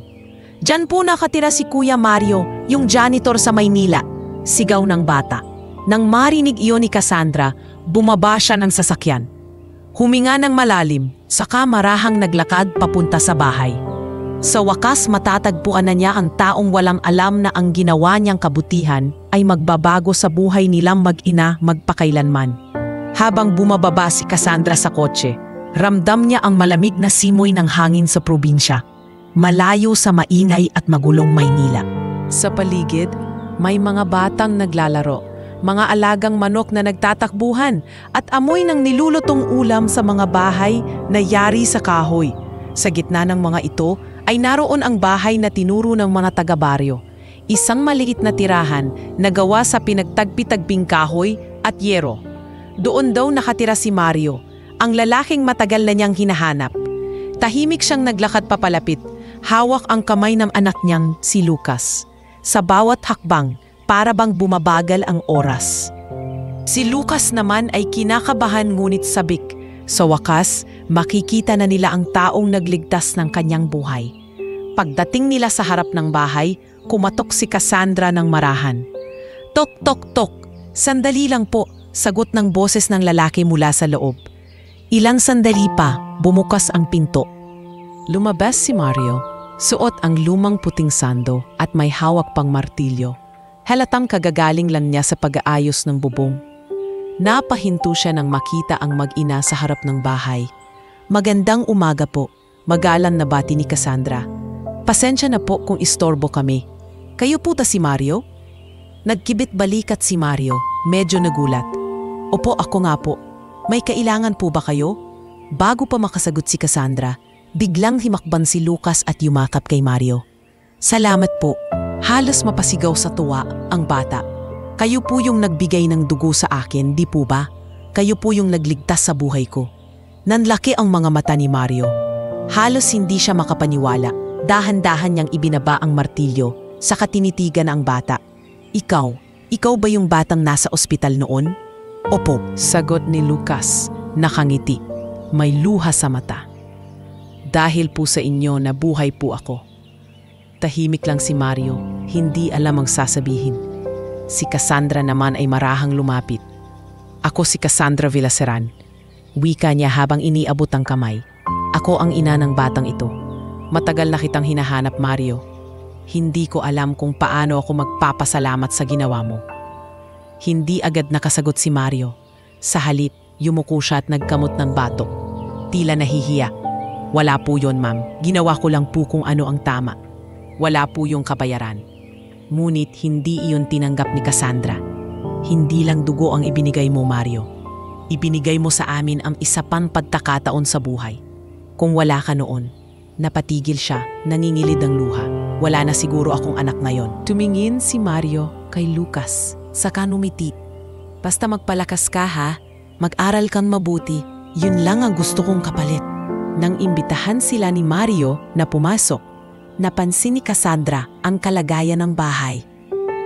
Diyan po nakatira si Kuya Mario, yung janitor sa Maynila, sigaw ng bata. Nang marinig iyon ni Cassandra, bumaba siya ng sasakyan. Huminga ng malalim, saka marahang naglakad papunta sa bahay. Sa wakas matatagpuan na niya ang taong walang alam na ang ginawa niyang kabutihan ay magbabago sa buhay nilang mag-ina magpakailanman. Habang bumababa si Cassandra sa kotse, ramdam niya ang malamig na simoy ng hangin sa probinsya, malayo sa maingay at magulong Maynila. Sa paligid, may mga batang naglalaro, mga alagang manok na nagtatakbuhan at amoy ng nilulutong ulam sa mga bahay na yari sa kahoy. Sa gitna ng mga ito ay naroon ang bahay na tinuro ng mga taga-baryo. Isang maliit na tirahan na gawa sa pinagtagpi-tagping kahoy at yero. Doon daw nakatira si Mario, ang lalaking matagal na niyang hinahanap. Tahimik siyang naglakad papalapit, hawak ang kamay ng anak niyang si Lucas. Sa bawat hakbang, para bang bumabagal ang oras. Si Lucas naman ay kinakabahan ngunit sabik. Sa wakas, makikita na nila ang taong nagligtas ng kanyang buhay. Pagdating nila sa harap ng bahay, kumatok si Cassandra ng marahan. Tok, tok, tok. Sandali lang po, sagot ng boses ng lalaki mula sa loob. Ilang sandali pa, bumukas ang pinto. Lumabas si Mario, suot ang lumang puting sando at may hawak pang martilyo. Halatang kagagaling lang niya sa pag-aayos ng bubong. Napahinto siya nang makita ang mag-ina sa harap ng bahay. Magandang umaga po, magalang na bati ni Cassandra. Pasensya na po kung istorbo kami. Kayo po ta si Mario? Nagkibit balikat si Mario, medyo nagulat. Opo, ako nga po. May kailangan po ba kayo? Bago pa makasagot si Cassandra, biglang himakban si Lucas at yumakap kay Mario. Salamat po. Halos mapasigaw sa tuwa ang bata. Kayo po yung nagbigay ng dugo sa akin, di po ba? Kayo po yung nagligtas sa buhay ko. Nanlaki ang mga mata ni Mario. Halos hindi siya makapaniwala. Dahan-dahan niyang ibinaba ang martilyo, saka tinitigan ang bata. Ikaw ba yung batang nasa ospital noon? Opo, sagot ni Lucas, nakangiti. May luha sa mata. Dahil po sa inyo nabuhay po ako. Tahimik lang si Mario, hindi alam ang sasabihin. Si Cassandra naman ay marahang lumapit. Ako si Cassandra Villaseran. Wika niya habang iniabot ang kamay. Ako ang ina ng batang ito. Matagal na kitang hinahanap, Mario. Hindi ko alam kung paano ako magpapasalamat sa ginawa mo. Hindi agad nakasagot si Mario. Sa halip, yumuko siya at nagkamot ng batok. tila nahihiya. Wala po yon, ma'am. Ginawa ko lang po kung ano ang tama. Wala po yung kabayaran. Ngunit hindi iyon tinanggap ni Cassandra. Hindi lang dugo ang ibinigay mo, Mario. Ibinigay mo sa amin ang isa pang pagkakataon sa buhay. Kung wala ka noon, napatigil siya, nangingilid ang luha. Wala na siguro akong anak ngayon. Tumingin si Mario kay Lucas, saka numiti. Basta magpalakas ka ha, mag-aral kang mabuti, yun lang ang gusto kong kapalit. Nang imbitahan sila ni Mario na pumasok, napansin ni Cassandra ang kalagayan ng bahay.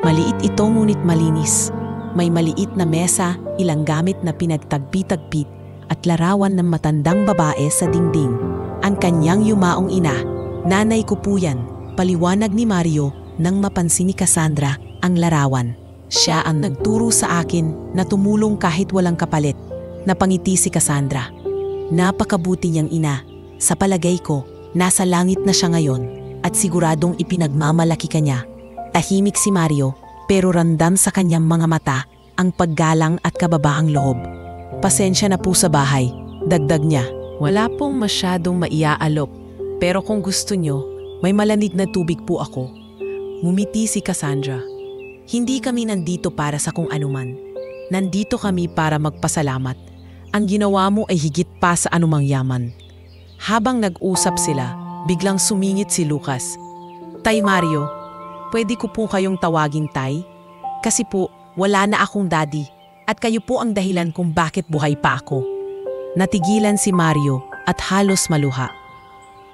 Maliit ito ngunit malinis. May maliit na mesa, ilang gamit na pinagtagpi-tagpit at larawan ng matandang babae sa dingding. Ang kanyang yumaong ina, nanay ko po yan, paliwanag ni Mario nang mapansin ni Cassandra ang larawan. Siya ang nagturo sa akin na tumulong kahit walang kapalit. Napangiti si Cassandra. Napakabuti niyang ina. Sa palagay ko, nasa langit na siya ngayon at siguradong ipinagmamalaki ka niya. Tahimik si Mario pero ramdam sa kanyang mga mata ang paggalang at kababaang loob. Pasensya na po sa bahay, dagdag niya. Wala pong masyadong maiaalok, pero kung gusto niyo, may malamig na tubig po ako. Ngumiti si Cassandra. Hindi kami nandito para sa kung anuman. Nandito kami para magpasalamat. Ang ginawa mo ay higit pa sa anumang yaman. Habang nag-usap sila, biglang sumingit si Lucas. Tay Mario, pwede ko po kayong tawagin tay? Kasi po, wala na akong daddy at kayo po ang dahilan kung bakit buhay pa ako. Natigilan si Mario at halos maluha.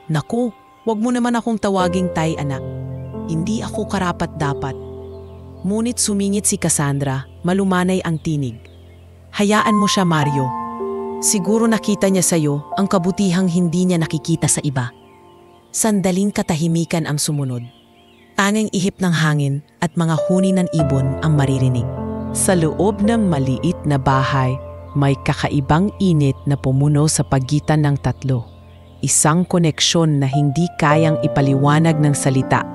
Naku, wag mo naman akong tawaging tay anak. Hindi ako karapat-dapat. Ngunit sumingit si Cassandra, malumanay ang tinig. Hayaan mo siya, Mario. Siguro nakita niya sa'yo ang kabutihang hindi niya nakikita sa iba. Sandaling katahimikan ang sumunod. Tanging ihip ng hangin at mga huni ng ibon ang maririnig. Sa loob ng maliit na bahay, may kakaibang init na pumuno sa pagitan ng tatlo. Isang koneksyon na hindi kayang ipaliwanag ng salita.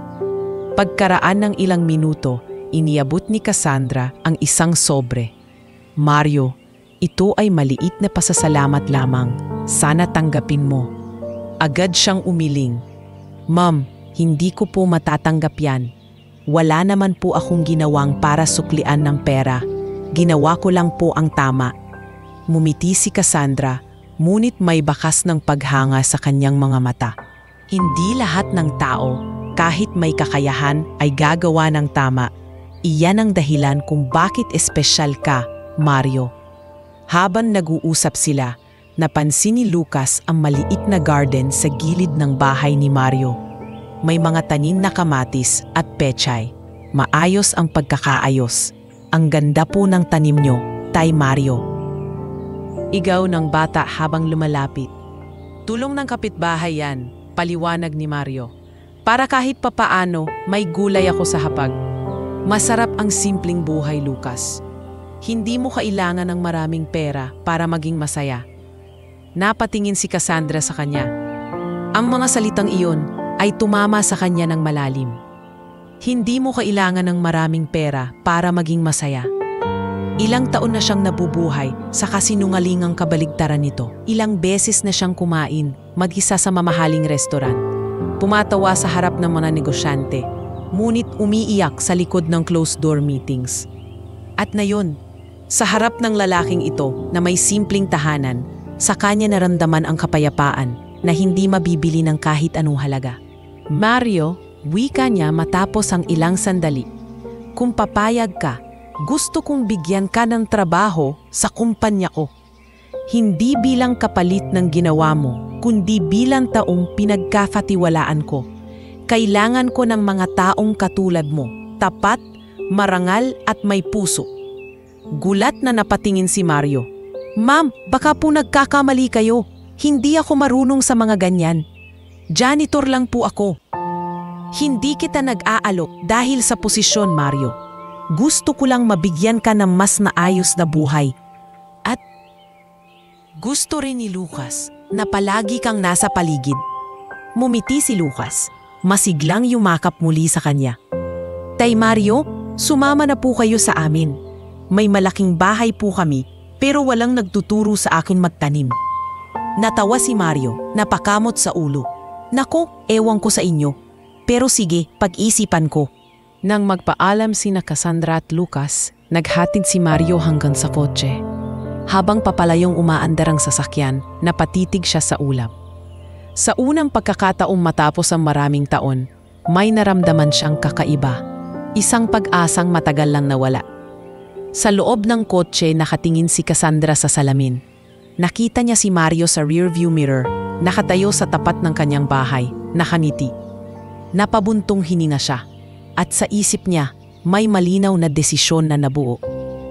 Pagkaraan ng ilang minuto, iniabot ni Cassandra ang isang sobre. Mario, ito ay maliit na pasasalamat lamang. Sana tanggapin mo. Agad siyang umiling. Ma'am, hindi ko po matatanggap yan. Wala naman po akong ginawang para suklian ng pera. Ginawa ko lang po ang tama. Mumiti si Cassandra, ngunit may bakas ng paghanga sa kanyang mga mata. Hindi lahat ng tao, kahit may kakayahan, ay gagawa ng tama. Iyan ang dahilan kung bakit espesyal ka, Mario. Habang nag-uusap sila, napansin ni Lucas ang maliit na garden sa gilid ng bahay ni Mario. May mga tanim na kamatis at pechay. Maayos ang pagkakaayos. Ang ganda po ng tanim nyo, Tay Mario. Igaw ng bata habang lumalapit. Tulong ng kapitbahay yan, paliwanag ni Mario. Para kahit papaano, may gulay ako sa hapag. Masarap ang simpleng buhay, Lucas. Hindi mo kailangan ng maraming pera para maging masaya. Napatingin si Cassandra sa kanya. Ang mga salitang iyon ay tumama sa kanya ng malalim. Hindi mo kailangan ng maraming pera para maging masaya. Ilang taon na siyang nabubuhay sa kasinungalingang kabaligtaran nito. Ilang beses na siyang kumain, mag-isa sa mamahaling restaurant. Pumatawa sa harap ng mga negosyante, ngunit umiiyak sa likod ng closed-door meetings. At ngayon, sa harap ng lalaking ito na may simpleng tahanan, sa kanya naramdaman ang kapayapaan na hindi mabibili ng kahit anong halaga. Mario, wika niya matapos ang ilang sandali. Kung papayag ka, gusto kong bigyan ka ng trabaho sa kumpanya ko. Hindi bilang kapalit ng ginawa mo, kundi bilang taong pinagkakatiwalaan ko. Kailangan ko ng mga taong katulad mo, tapat, marangal at may puso. Gulat na napatingin si Mario. Ma'am, baka po nagkakamali kayo. Hindi ako marunong sa mga ganyan. Janitor lang po ako. Hindi kita nag-aalok dahil sa posisyon, Mario. Gusto ko lang mabigyan ka ng mas naayos na buhay. At gusto rin ni Lucas na palagi kang nasa paligid. Mumiti si Lucas. Masiglang yumakap muli sa kanya. Tay Mario, sumama na po kayo sa amin. May malaking bahay po kami pero walang nagtuturo sa akin magtanim. Natawa si Mario, napakamot sa ulo. Nako, ewan ko sa inyo. Pero sige, pag-isipan ko. Nang magpaalam sina Cassandra at Lucas, naghatid si Mario hanggang sa kotse. Habang papalayong umaandar ang sasakyan, napatitig siya sa ulap. Sa unang pagkakataong matapos ang maraming taon, may naramdaman siyang kakaiba. Isang pag-asang matagal lang nawala. Sa loob ng kotse nakatingin si Cassandra sa salamin. Nakita niya si Mario sa rearview mirror, nakatayo sa tapat ng kanyang bahay, nakangiti. Napabuntong hininga siya, at sa isip niya may malinaw na desisyon na nabuo.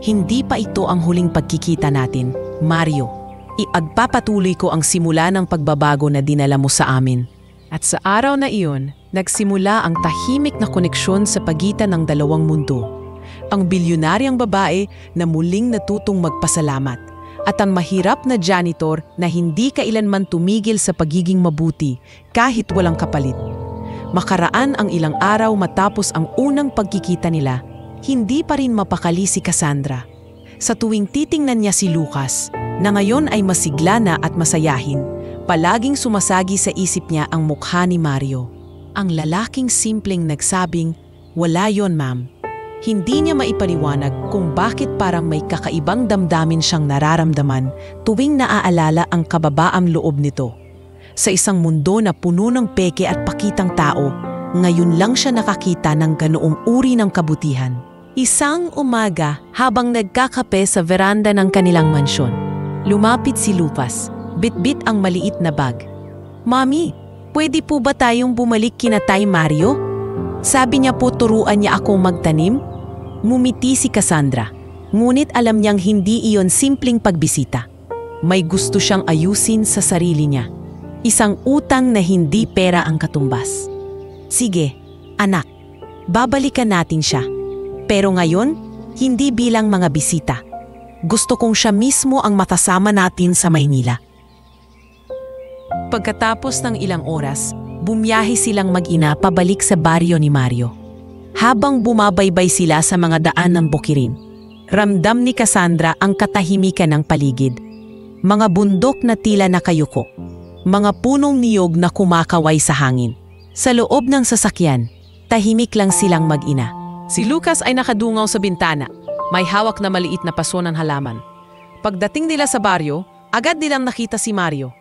Hindi pa ito ang huling pagkikita natin, Mario. Iagpapatuloy ko ang simula ng pagbabago na dinala mo sa amin. At sa araw na iyon, nagsimula ang tahimik na koneksyon sa pagitan ng dalawang mundo. Ang bilyonaryang babae na muling natutong magpasalamat at ang mahirap na janitor na hindi kailanman tumigil sa pagiging mabuti kahit walang kapalit. Makaraan ang ilang araw matapos ang unang pagkikita nila, hindi pa rin mapakali si Cassandra. Sa tuwing titingnan niya si Lucas, na ngayon ay masigla na at masayahin, palaging sumasagi sa isip niya ang mukha ni Mario. Ang lalaking simpleng nagsabing, "Wala yon, ma'am." Hindi niya maipaliwanag kung bakit parang may kakaibang damdamin siyang nararamdaman tuwing naaalala ang kababaang loob nito. Sa isang mundo na puno ng peke at pakitang tao, ngayon lang siya nakakita ng ganoong uri ng kabutihan. Isang umaga habang nagkakape sa veranda ng kanilang mansyon, lumapit si Lucas, bitbit ang maliit na bag. "Mami, pwede po ba tayong bumalik kina Tay Mario? Sabi niya po turuan niya akong magtanim." Ngumiti si Cassandra, ngunit alam niyang hindi iyon simpleng pagbisita. May gusto siyang ayusin sa sarili niya. Isang utang na hindi pera ang katumbas. "Sige, anak, babalikan natin siya. Pero ngayon, hindi bilang mga bisita. Gusto kong siya mismo ang makasama natin sa Maynila." Pagkatapos ng ilang oras, bumiyahe silang mag-ina pabalik sa baryo ni Mario. Habang bumabaybay sila sa mga daan ng bukirin, ramdam ni Cassandra ang katahimikan ng paligid. Mga bundok na tila nakayuko, mga punong niyog na kumakaway sa hangin. Sa loob ng sasakyan, tahimik lang silang mag-ina. Si Lucas ay nakadungaw sa bintana, may hawak na maliit na paso ng halaman. Pagdating nila sa baryo, agad nilang nakita si Mario.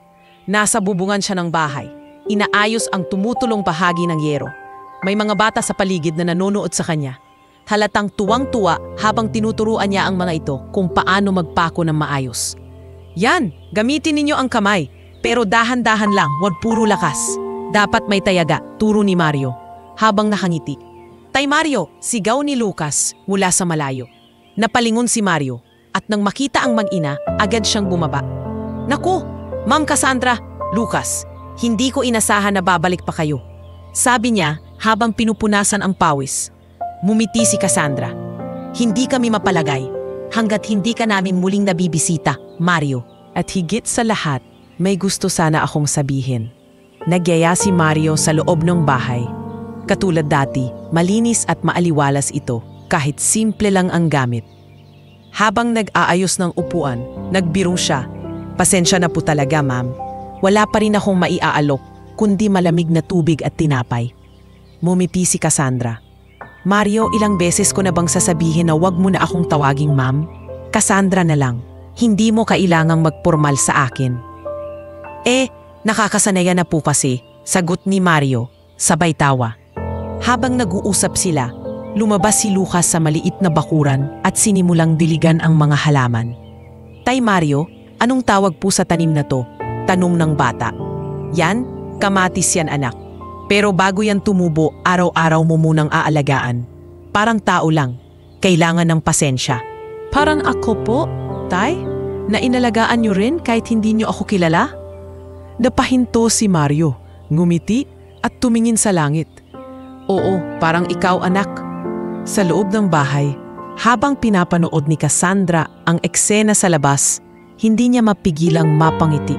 Nasa bubungan siya ng bahay, inaayos ang tumutulong bahagi ng yero. May mga bata sa paligid na nanonood sa kanya. Halatang tuwang-tuwa habang tinuturuan niya ang mga ito kung paano magpako ng maayos. "Yan, gamitin ninyo ang kamay, pero dahan-dahan lang, wag puro lakas. Dapat may tayaga," turo ni Mario, habang nakangiti. "Tay Mario," sigaw ni Lucas mula sa malayo. Napalingon si Mario, at nang makita ang mag-ina, agad siyang bumaba. "Naku, Ma'am Cassandra, Lucas, hindi ko inasahan na babalik pa kayo," sabi niya habang pinupunasan ang pawis. Mumiti si Cassandra. "Hindi kami mapalagay hanggat hindi ka namin muling nabibisita, Mario." At higit sa lahat, may gusto sana akong sabihin. Nagyaya si Mario sa loob ng bahay. Katulad dati, malinis at maaliwalas ito kahit simple lang ang gamit. Habang nag-aayos ng upuan, nagbiro siya. "Pasensya na po talaga, ma'am. Wala pa rin akong maiaalok kundi malamig na tubig at tinapay." Mumiti si Cassandra. "Mario, ilang beses ko na bang sasabihin na wag mo na akong tawaging ma'am? Cassandra na lang. Hindi mo kailangang magpormal sa akin." Nakakasanayan na po kasi," sagot ni Mario, sabay tawa. Habang nag-uusap sila, lumabas si Lucas sa maliit na bakuran at sinimulang diligan ang mga halaman. "Tay Mario, anong tawag po sa tanim na to?" tanong ng bata. "Yan, kamatis yan anak. Pero bago yan tumubo, araw-araw mo munang aalagaan. Parang tao lang, kailangan ng pasensya." "Parang ako po, Tay? Na inalagaan niyo rin kahit hindi niyo ako kilala?" Napahinto si Mario, ngumiti at tumingin sa langit. "Oo, parang ikaw anak." Sa loob ng bahay, habang pinapanood ni Cassandra ang eksena sa labas, hindi niya mapigilang mapangiti.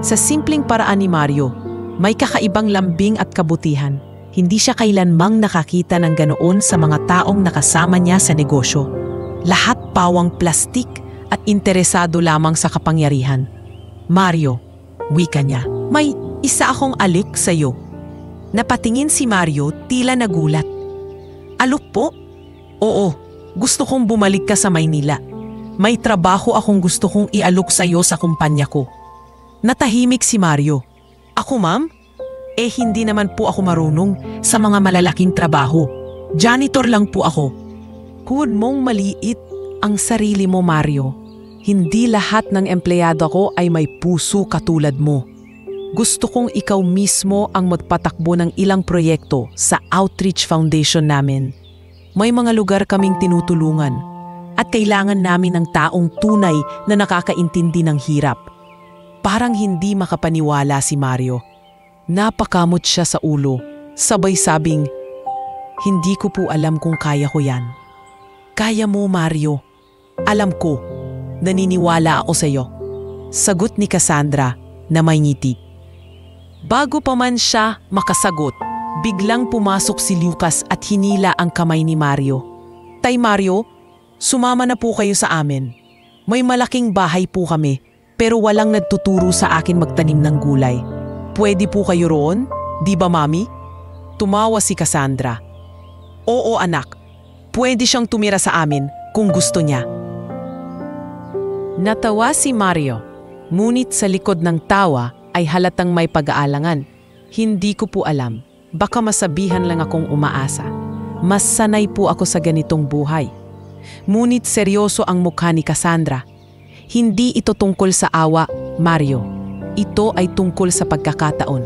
Sa simpleng paraan ni Mario, may kakaibang lambing at kabutihan. Hindi siya kailanmang nakakita ng ganoon sa mga taong nakasama niya sa negosyo. Lahat pawang plastik at interesado lamang sa kapangyarihan. "Mario, wika niya. May isa akong alik sa'yo. Napatingin si Mario tila nagulat. Alok po? Oo, gusto kong bumalik ka sa Maynila. May trabaho akong gusto kong ialok sa'yo sa kumpanya ko. Natahimik si Mario. Ako ma'am? Hindi naman po ako marunong sa mga malalaking trabaho. Janitor lang po ako. Huwag mong maliit ang sarili mo, Mario. Hindi lahat ng empleyado ko ay may puso katulad mo. Gusto kong ikaw mismo ang magpatakbo ng ilang proyekto sa Outreach Foundation namin. May mga lugar kaming tinutulungan at kailangan namin ng taong tunay na nakakaintindi ng hirap. Parang hindi makapaniwala si Mario. Napakamot siya sa ulo, sabay sabing, hindi ko po alam kung kaya ko yan. Kaya mo, Mario. Alam ko, naniniwala ako sa iyo. Sagot ni Cassandra na may ngiti. Bago pa man siya makasagot, biglang pumasok si Lucas at hinila ang kamay ni Mario. Tay Mario, sumama na po kayo sa amin. May malaking bahay po kami, pero walang nagtuturo sa akin magtanim ng gulay. Pwede po kayo roon? Di ba, Mami? Tumawa si Cassandra. Oo, anak. Pwede siyang tumira sa amin kung gusto niya. Natawa si Mario, ngunit sa likod ng tawa ay halatang may pag-aalangan. Hindi ko po alam. Baka masabihan lang akong umaasa. Mas sanay po ako sa ganitong buhay. Ngunit seryoso ang mukha ni Cassandra. Hindi ito tungkol sa awa, Mario. Ito ay tungkol sa pagkakataon.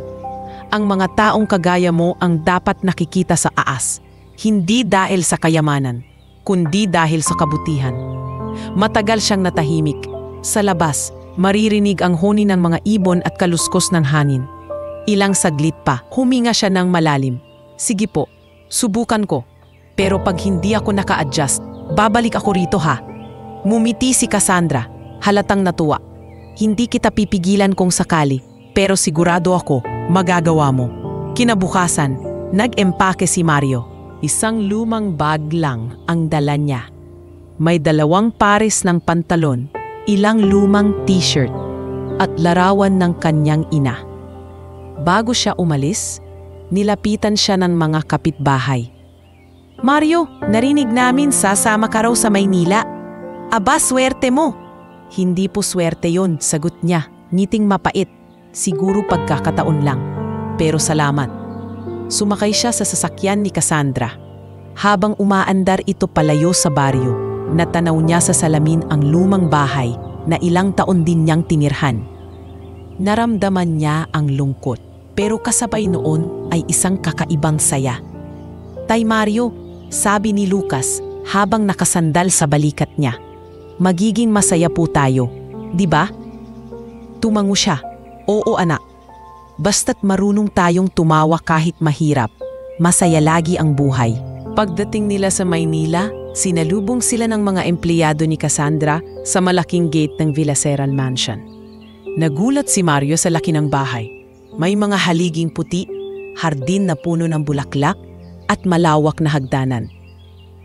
Ang mga taong kagaya mo ang dapat nakikita sa aas. Hindi dahil sa kayamanan, kundi dahil sa kabutihan. Matagal siyang natahimik. Sa labas, maririnig ang huni ng mga ibon at kaluskos ng hangin. Ilang saglit pa, huminga siya ng malalim. Sige po, subukan ko. Pero pag hindi ako naka-adjust, babalik ako rito ha. Mumiti si Cassandra, halatang natuwa. Hindi kita pipigilan kung sakali, pero sigurado ako, magagawa mo. Kinabukasan, nag-empake si Mario. Isang lumang bag lang ang dala niya. May 2 pares ng pantalon, ilang lumang t-shirt, at larawan ng kanyang ina. Bago siya umalis, nilapitan siya ng mga kapitbahay. Mario, narinig namin sasama ka raw sa Maynila. Aba, swerte mo. Hindi po swerte yon, sagot niya, ngiting mapait. Siguro pagkakataon lang. Pero salamat. Sumakay siya sa sasakyan ni Cassandra. Habang umaandar ito palayo sa baryo, natanaw niya sa salamin ang lumang bahay na ilang taon din niyang tinirhan. Naramdaman niya ang lungkot, pero kasabay noon ay isang kakaibang saya. Tay Mario, sabi ni Lucas habang nakasandal sa balikat niya, magiging masaya po tayo, di ba? Tumango siya. Oo anak. Basta't marunong tayong tumawa kahit mahirap, masaya lagi ang buhay. Pagdating nila sa Maynila, sinalubong sila ng mga empleyado ni Cassandra sa malaking gate ng Villaseran Mansion. Nagulat si Mario sa laki ng bahay. May mga haliging puti, hardin na puno ng bulaklak, at malawak na hagdanan.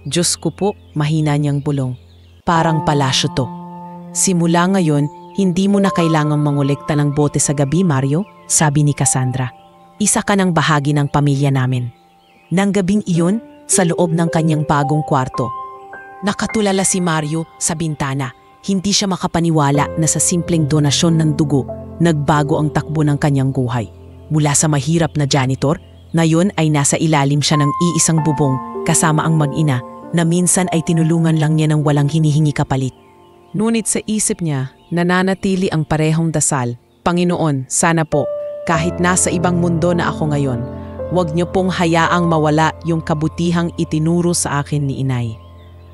Diyos ko po, mahina niyang bulong. Parang palasyo to. Simula ngayon, hindi mo na kailangang mangolekta ng bote sa gabi, Mario, sabi ni Cassandra. Isa ka ng bahagi ng pamilya namin. Nang gabing iyon, sa loob ng kanyang bagong kwarto, nakatulala si Mario sa bintana. Hindi siya makapaniwala na sa simpleng donasyon ng dugo, nagbago ang takbo ng kanyang buhay. Mula sa mahirap na janitor, ngayon ay nasa ilalim siya ng iisang bubong kasama ang mag-ina na minsan ay tinulungan lang niya ng walang hinihingi kapalit. Ngunit sa isip niya, nananatili ang parehong dasal. Panginoon, sana po, kahit nasa ibang mundo na ako ngayon, huwag niyo pong hayaang mawala yung kabutihang itinuro sa akin ni Inay.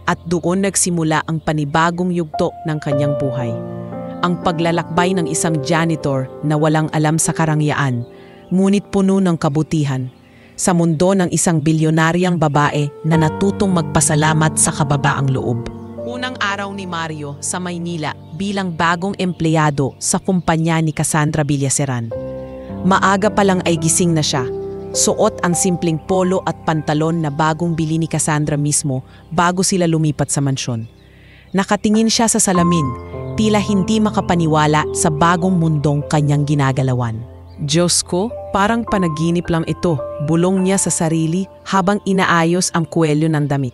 At doon nagsimula ang panibagong yugto ng kanyang buhay. Ang paglalakbay ng isang janitor na walang alam sa karangyaan, ngunit puno ng kabutihan, sa mundo ng isang bilyonaryang babae na natutong magpasalamat sa kababaang loob. Unang araw ni Mario sa Maynila bilang bagong empleyado sa kumpanya ni Cassandra Villaseran. Maaga pa lang ay gising na siya. Suot ang simpleng polo at pantalon na bagong bili ni Cassandra mismo bago sila lumipat sa mansyon. Nakatingin siya sa salamin, tila hindi makapaniwala sa bagong mundong kanyang ginagalawan. Diyos ko, parang panaginip lang ito, bulong niya sa sarili habang inaayos ang kwelyo ng damit.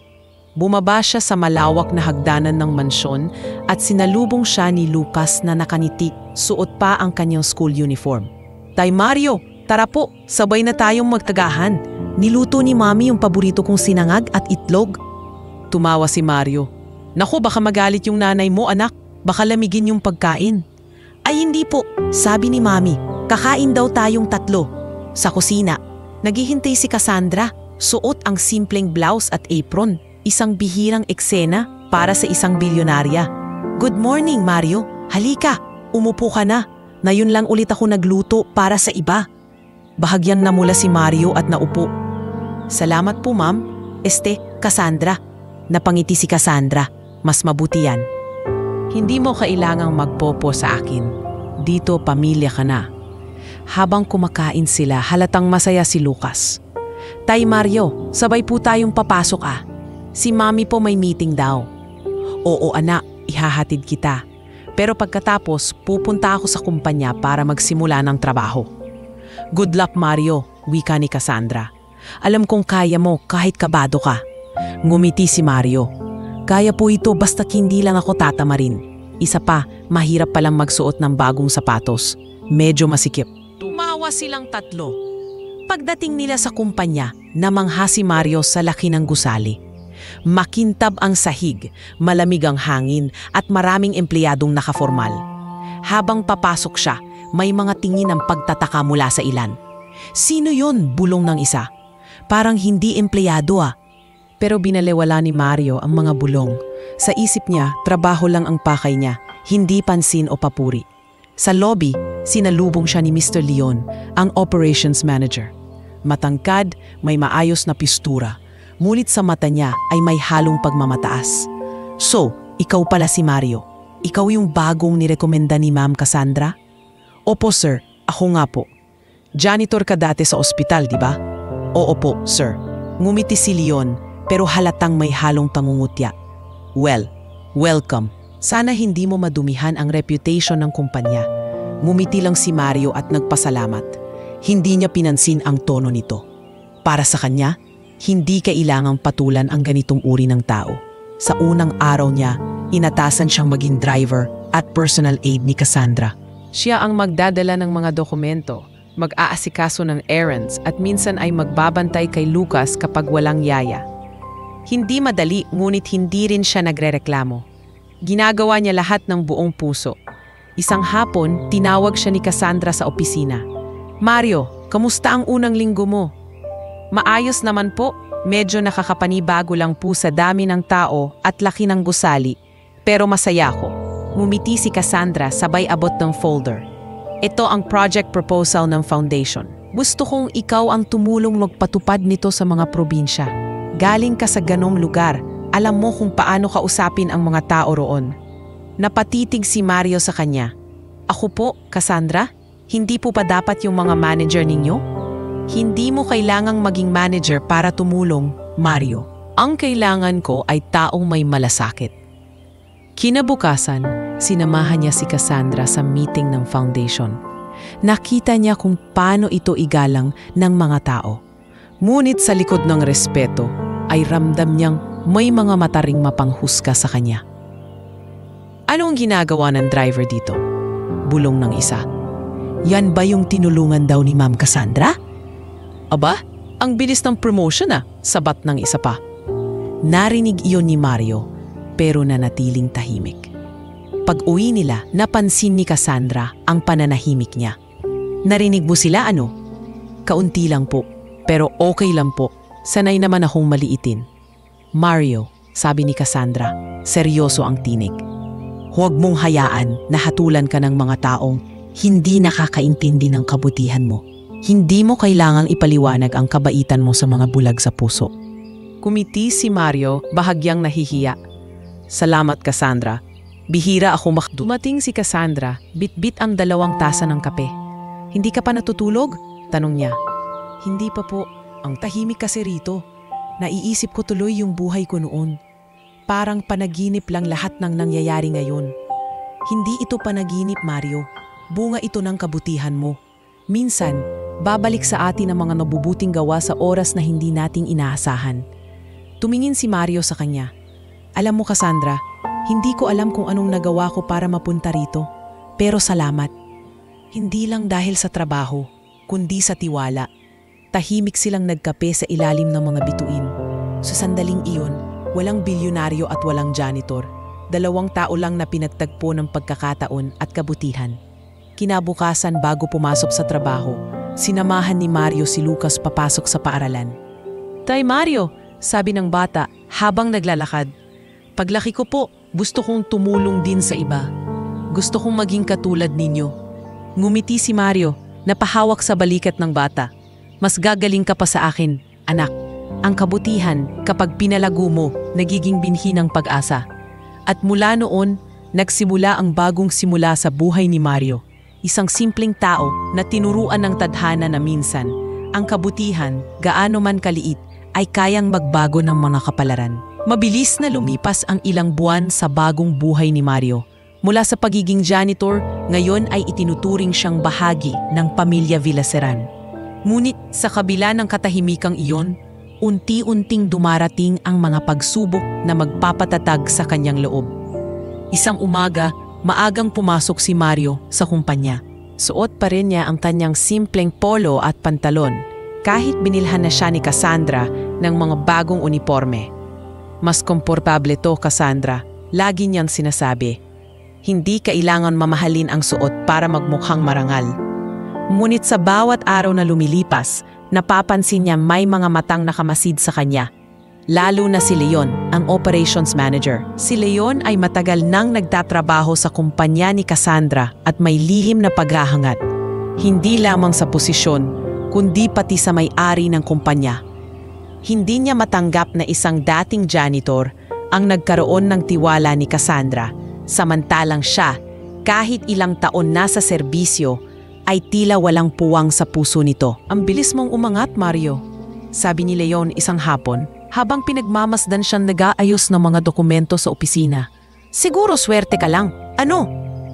Bumaba siya sa malawak na hagdanan ng mansyon at sinalubong siya ni Lucas na nakaniti, suot pa ang kanyang school uniform. Tay Mario, tara po, sabay na tayong magtagahan. Niluto ni Mami yung paborito kong sinangag at itlog. Tumawa si Mario. Naku, baka magalit yung nanay mo, anak. Baka lamigin yung pagkain. Ay hindi po, sabi ni Mami, kakain daw tayong tatlo. Sa kusina, naghihintay si Cassandra, suot ang simpleng blouse at apron. Isang bihirang eksena para sa isang bilyonarya. Good morning, Mario. Halika, umupo ka na. Ngayon lang ulit ako nagluto para sa iba. Bahagyang namula si Mario at naupo. Salamat po, ma'am. Cassandra. Napangiti si Cassandra. Mas mabuti yan. Hindi mo kailangang magpopo sa akin. Dito pamilya ka na. Habang kumakain sila, halatang masaya si Lucas. Tay Mario, sabay po tayong papasok ah. Si Mami po may meeting daw. Oo anak, ihahatid kita. Pero pagkatapos, pupunta ako sa kumpanya para magsimula ng trabaho. Good luck Mario, wika ni Cassandra. Alam kong kaya mo kahit kabado ka. Ngumiti si Mario. Kaya po ito basta hindi lang ako tatamarin. Isa pa, mahirap palang magsuot ng bagong sapatos. Medyo masikip. Tumawa silang tatlo. Pagdating nila sa kumpanya, namangha si Mario sa laki ng gusali. Makintab ang sahig, malamig ang hangin at maraming empleyadong nakaformal. Habang papasok siya, may mga tingin ng pagtataka mula sa ilan. Sino yon? Bulong ng isa. Parang hindi empleyado ah. Pero binalewala ni Mario ang mga bulong. Sa isip niya, trabaho lang ang pakay niya, hindi pansin o papuri. Sa lobby, sinalubong siya ni Mr. Leon, ang operations manager. Matangkad, may maayos na pistura. Ngunit sa mata niya ay may halong pagmamataas. So, ikaw pala si Mario. Ikaw yung bagong nirekomenda ni Ma'am Cassandra? Opo sir, ako nga po. Janitor ka dati sa ospital, di ba? Oo po, sir. Ngumiti si Leon, pero halatang may halong pangungutya. Well, welcome. Sana hindi mo madumihan ang reputation ng kumpanya. Ngumiti lang si Mario at nagpasalamat. Hindi niya pinansin ang tono nito. Para sa kanya, hindi kailangang patulan ang ganitong uri ng tao. Sa unang araw niya, inatasan siyang maging driver at personal aide ni Cassandra. Siya ang magdadala ng mga dokumento, mag-aasikaso ng errands at minsan ay magbabantay kay Lucas kapag walang yaya. Hindi madali ngunit hindi rin siya nagrereklamo. Ginagawa niya lahat ng buong puso. Isang hapon, tinawag siya ni Cassandra sa opisina. Mario, kamusta ang unang linggo mo? Maayos naman po, medyo nakakapanibago lang po sa dami ng tao at laki ng gusali. Pero masaya ako. Ngumiti si Cassandra sabay abot ng folder. Ito ang project proposal ng foundation. Gusto kong ikaw ang tumulong magpatupad nito sa mga probinsya. Galing ka sa ganong lugar, alam mo kung paano kausapin ang mga tao roon. Napatitig si Mario sa kanya. Ako po, Cassandra, hindi po pa dapat yung mga manager ninyo? Hindi mo kailangang maging manager para tumulong, Mario. Ang kailangan ko ay taong may malasakit. Kinabukasan, sinamahan niya si Cassandra sa meeting ng foundation. Nakita niya kung paano ito igalang ng mga tao. Ngunit sa likod ng respeto, ay ramdam niyang may mga mataring mapanghusga sa kanya. Ano ang ginagawa ng driver dito? Bulong ng isa. Yan ba yung tinulungan daw ni Ma'am Cassandra? Aba, ang bilis ng promotion sabat ng isa pa. Narinig iyon ni Mario, pero nanatiling tahimik. Pag-uwi nila, napansin ni Cassandra ang pananahimik niya. Narinig mo sila ano? Kaunti lang po, pero okay lang po. Sanay naman akong maliitin. Mario, sabi ni Cassandra, seryoso ang tinig. Huwag mong hayaan na hatulan ka ng mga taong hindi nakakaintindi ng kabutihan mo. Hindi mo kailangang ipaliwanag ang kabaitan mo sa mga bulag sa puso. Kumiti si Mario, bahagyang nahihiya. Salamat, Cassandra. Bihira ako Dumating si Cassandra, bit-bit ang 2 tasa ng kape. Hindi ka pa natutulog? Tanong niya. Hindi pa po. Ang tahimik kasi rito. Naiisip ko tuloy yung buhay ko noon. Parang panaginip lang lahat ng nangyayari ngayon. Hindi ito panaginip, Mario. Bunga ito ng kabutihan mo. Minsan, babalik sa atin ang mga nabubuting gawa sa oras na hindi nating inaasahan. Tumingin si Mario sa kanya. Alam mo, Cassandra, hindi ko alam kung anong nagawa ko para mapunta rito. Pero salamat. Hindi lang dahil sa trabaho, kundi sa tiwala. Tahimik silang nagkape sa ilalim ng mga bituin. Sa sandaling iyon, walang bilyonaryo at walang janitor. 2 tao lang na pinagtagpo ng pagkakataon at kabutihan. Kinabukasan bago pumasok sa trabaho, sinamahan ni Mario si Lucas papasok sa paaralan. "Tay Mario," sabi ng bata habang naglalakad. "Paglaki ko po, gusto kong tumulong din sa iba. Gusto kong maging katulad ninyo." Ngumiti si Mario, napahawak sa balikat ng bata. "Mas gagaling ka pa sa akin, anak. Ang kabutihan, kapag pinalago mo, nagiging binhi ng pag-asa." At mula noon, nagsimula ang bagong simula sa buhay ni Mario. Isang simpleng tao na tinuruan ng tadhana na minsan, ang kabutihan, gaano man kaliit, ay kayang magbago ng mga kapalaran. Mabilis na lumipas ang ilang buwan sa bagong buhay ni Mario. Mula sa pagiging janitor, ngayon ay itinuturing siyang bahagi ng pamilya Villaseran. Ngunit sa kabila ng katahimikang iyon, unti-unting dumarating ang mga pagsubok na magpapatatag sa kanyang loob. Isang umaga, maagang pumasok si Mario sa kumpanya. Suot pa rin niya ang kanyang simpleng polo at pantalon, kahit binilhan na siya ni Cassandra ng mga bagong uniforme. "Mas komportable to, Cassandra," lagi niyang sinasabi. Hindi kailangan mamahalin ang suot para magmukhang marangal. Ngunit sa bawat araw na lumilipas, napapansin niya may mga matang nakamasid sa kanya. Lalo na si Leon, ang operations manager. Si Leon ay matagal nang nagtatrabaho sa kumpanya ni Cassandra at may lihim na paghahangat. Hindi lamang sa posisyon, kundi pati sa may-ari ng kumpanya. Hindi niya matanggap na isang dating janitor ang nagkaroon ng tiwala ni Cassandra, samantalang siya, kahit ilang taon na sa serbisyo, ay tila walang puwang sa puso nito. "Ang bilis mong umangat, Mario," sabi ni Leon isang hapon habang pinagmamasdan siyang nag-aayos ng mga dokumento sa opisina. "Siguro swerte ka lang." "Ano?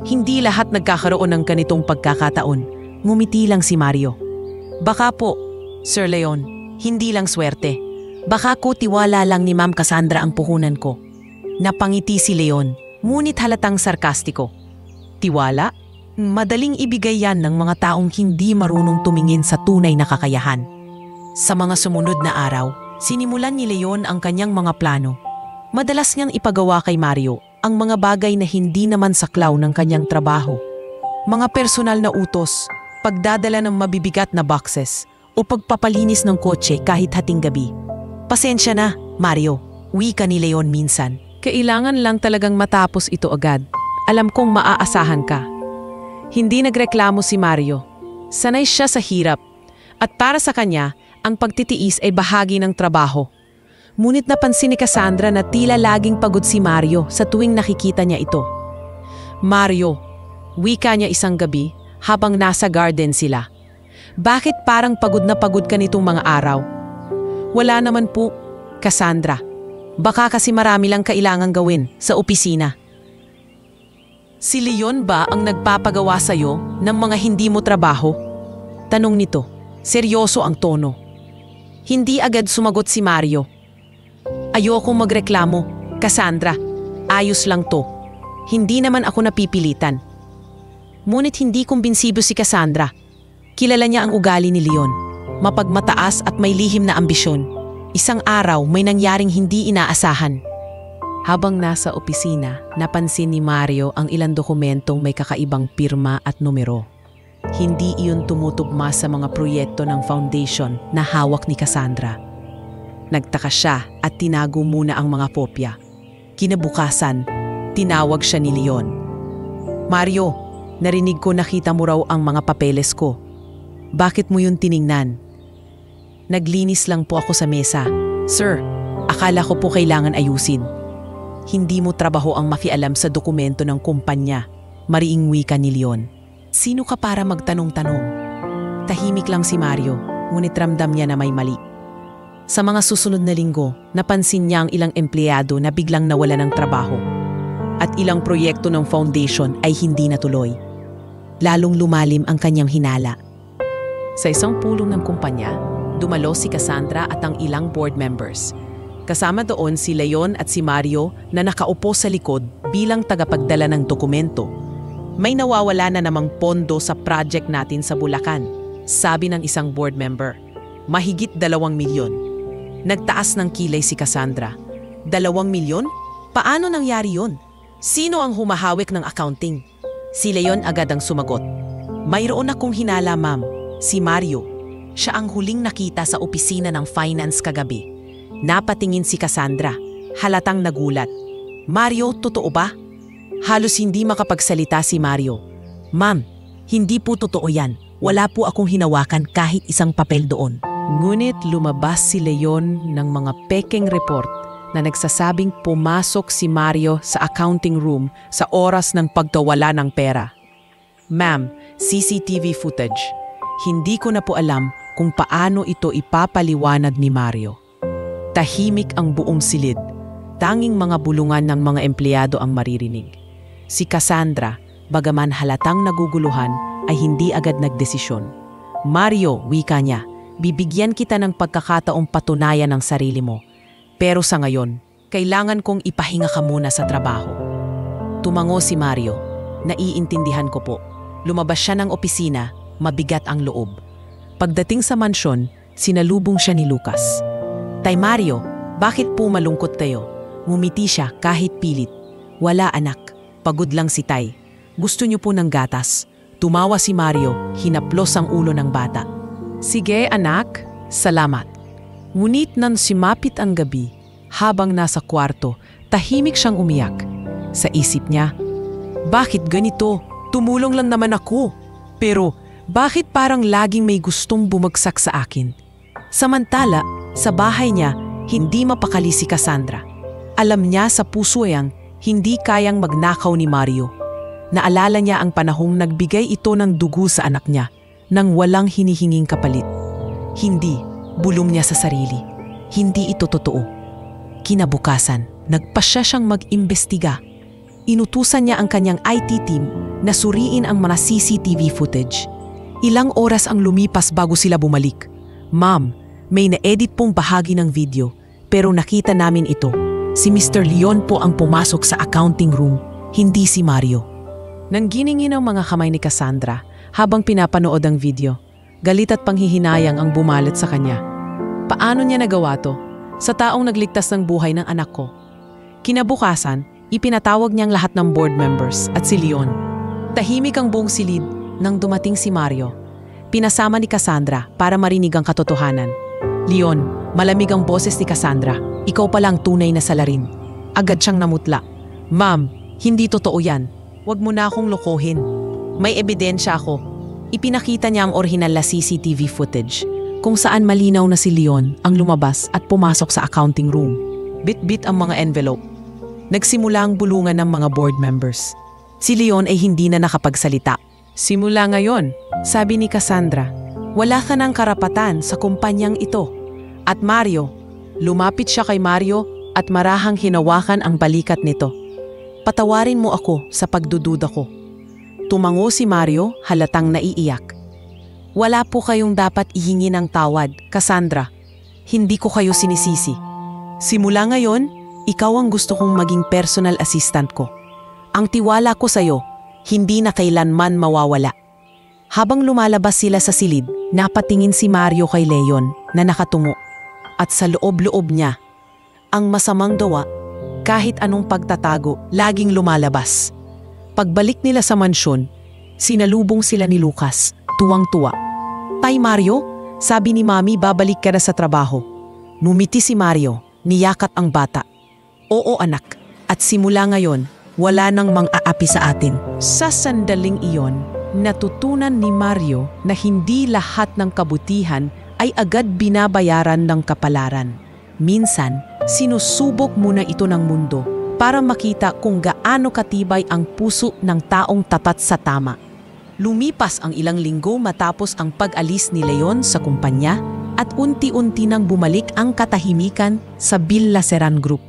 Hindi lahat nagkakaroon ng ganitong pagkakataon." Ngumiti lang si Mario. "Baka po, Sir Leon, hindi lang swerte. Baka ko tiwala lang ni Ma'am Cassandra ang puhunan ko." Napangiti si Leon, ngunit halatang sarkastiko. "Tiwala? Madaling ibigay yan ng mga taong hindi marunong tumingin sa tunay na kakayahan." Sa mga sumunod na araw, sinimulan ni Leon ang kanyang mga plano. Madalas niyang ipagawa kay Mario ang mga bagay na hindi naman saklaw ng kanyang trabaho. Mga personal na utos, pagdadala ng mabibigat na boxes, o pagpapalinis ng kotse kahit hating gabi. "Pasensya na, Mario," wika ni Leon minsan. "Kailangan lang talagang matapos ito agad. Alam kong maaasahan ka." Hindi nagreklamo si Mario. Sanay siya sa hirap. At para sa kanya, ang pagtitiis ay bahagi ng trabaho. Ngunit napansin ni Cassandra na tila laging pagod si Mario sa tuwing nakikita niya ito. "Mario," wika niya isang gabi habang nasa garden sila. "Bakit parang pagod na pagod ka nitong mga araw?" "Wala naman po, Cassandra. Baka kasi marami lang kailangang gawin sa opisina." "Si Leon ba ang nagpapagawa sa'yo ng mga hindi mo trabaho?" Tanong nito. Seryoso ang tono. Hindi agad sumagot si Mario. "Ayokong magreklamo, Cassandra. Ayos lang to. Hindi naman ako napipilitan." Ngunit hindi kumbinsibo si Cassandra. Kilala niya ang ugali ni Leon. Mapagmataas at may lihim na ambisyon. Isang araw may nangyaring hindi inaasahan. Habang nasa opisina, napansin ni Mario ang ilang dokumentong may kakaibang pirma at numero. Hindi iyon tumutugma sa mga proyekto ng foundation na hawak ni Cassandra. Nagtaka siya at tinago muna ang mga kopya. Kinabukasan, tinawag siya ni Leon. "Mario, narinig ko nakita mo raw ang mga papeles ko. Bakit mo yun tiningnan?" "Naglinis lang po ako sa mesa. Sir, akala ko po kailangan ayusin." "Hindi mo trabaho ang makialam sa dokumento ng kumpanya," mariing wika ni Leon. "Sino ka para magtanong-tanong?" Tahimik lang si Mario, ngunit ramdam niya na may mali. Sa mga susunod na linggo, napansin niya ang ilang empleyado na biglang nawala ng trabaho. At Kahit ilang proyekto ng foundation ay hindi natuloy. Lalong lumalim ang kanyang hinala. Sa isang pulong ng kumpanya, dumalo si Cassandra at ang ilang board members. Kasama doon si Leon at si Mario na nakaupo sa likod bilang tagapagdala ng dokumento. May nawawala na namang pondo sa project natin sa Bulacan, sabi ng isang board member. Mahigit 2 milyon. Nagtaas ng kilay si Cassandra. 2 milyon? Paano nangyari yun? Sino ang humahawik ng accounting? Si Leon agad ang sumagot. Mayroon akong hinala, ma'am. Si Mario. Siya ang huling nakita sa opisina ng finance kagabi. Napatingin si Cassandra. Halatang nagulat. Mario, totoo ba? Halos hindi makapagsalita si Mario. Ma'am, hindi po totoo yan. Wala po akong hinawakan kahit isang papel doon. Ngunit lumabas si Leon ng mga pekeng report na nagsasabing pumasok si Mario sa accounting room sa oras ng pagkawala ng pera. Ma'am, CCTV footage. Hindi ko na po alam kung paano ito ipapaliwanag ni Mario. Tahimik ang buong silid. Tanging mga bulungan ng mga empleyado ang maririnig. Si Cassandra, bagaman halatang naguguluhan, ay hindi agad nagdesisyon. Mario, wika niya, bibigyan kita ng pagkakataong patunayan ang sarili mo. Pero sa ngayon, kailangan kong ipahinga ka muna sa trabaho. Tumango si Mario. Naiintindihan ko po. Lumabas siya ng opisina, mabigat ang loob. Pagdating sa mansyon, sinalubong siya ni Lucas. Tay Mario, bakit po malungkot tayo? Ngumiti siya kahit pilit. Wala anak, pagod lang si Tay. Gusto niyo po ng gatas? Tumawa si Mario, hinaplos ang ulo ng bata. Sige anak, salamat. Ngunit nang simapit ang gabi, habang nasa kwarto, tahimik siyang umiyak. Sa isip niya, bakit ganito? Tumulong lang naman ako. Pero bakit parang laging may gustong bumagsak sa akin? Samantala, sa bahay niya, hindi mapakali si Cassandra. Alam niya sa puso niyang hindi kayang magnakaw ni Mario. Naalala niya ang panahong nagbigay ito ng dugo sa anak niya nang walang hinihinging kapalit. Hindi, bulong niya sa sarili. Hindi ito totoo. Kinabukasan, nagpasya siyang mag-imbestiga. Inutusan niya ang kanyang IT team na suriin ang mga CCTV footage. Ilang oras ang lumipas bago sila bumalik. Ma'am, may na-edit pong bahagi ng video, pero nakita namin ito. Si Mr. Leon po ang pumasok sa accounting room, hindi si Mario. Nangginingin ang mga kamay ni Cassandra habang pinapanood ang video. Galit at panghihinayang ang bumalit sa kanya. Paano niya nagawa to? Sa taong nagligtas ng buhay ng anak ko. Kinabukasan, ipinatawag niyang lahat ng board members at si Leon. Tahimik ang buong silid nang dumating si Mario. Pinasama ni Cassandra para marinig ang katotohanan. Leon, malamig ang boses ni Cassandra. Ikaw pala ang tunay na salarin. Agad siyang namutla. Ma'am, hindi totoo yan. Huwag mo na akong lokohin. May ebidensya ako. Ipinakita niya ang orihinal na CCTV footage kung saan malinaw na si Leon ang lumabas at pumasok sa accounting room. Bit-bit ang mga envelope. Nagsimula ang bulungan ng mga board members. Si Leon ay hindi na nakapagsalita. Simula ngayon, sabi ni Cassandra, wala ka ng karapatan sa kumpanyang ito. At Mario, lumapit siya kay Mario at marahang hinawakan ang balikat nito. Patawarin mo ako sa pagdududa ko. Tumango si Mario, halatang naiiyak. Wala po kayong dapat ihingi ng tawad, Cassandra. Hindi ko kayo sinisisi. Simula ngayon, ikaw ang gusto kong maging personal assistant ko. Ang tiwala ko sa'yo, hindi na kailanman mawawala. Habang lumalabas sila sa silid, napatingin si Mario kay Leon na nakatungo. At sa loob-loob niya, ang masamang gawa, kahit anong pagtatago, laging lumalabas. Pagbalik nila sa mansyon, sinalubong sila ni Lucas, tuwang-tuwa. Tay Mario, sabi ni Mami babalik ka na sa trabaho. Numiti si Mario, niyakap ang bata. Oo anak, at simula ngayon, wala nang mang-aapi sa atin. Sa sandaling iyon, natutunan ni Mario na hindi lahat ng kabutihan ay agad binabayaran ng kapalaran. Minsan, sinusubok muna ito ng mundo para makita kung gaano katibay ang puso ng taong tapat sa tama. Lumipas ang ilang linggo matapos ang pag-alis ni Leon sa kumpanya at unti-unti nang bumalik ang katahimikan sa Bill Laceran Group.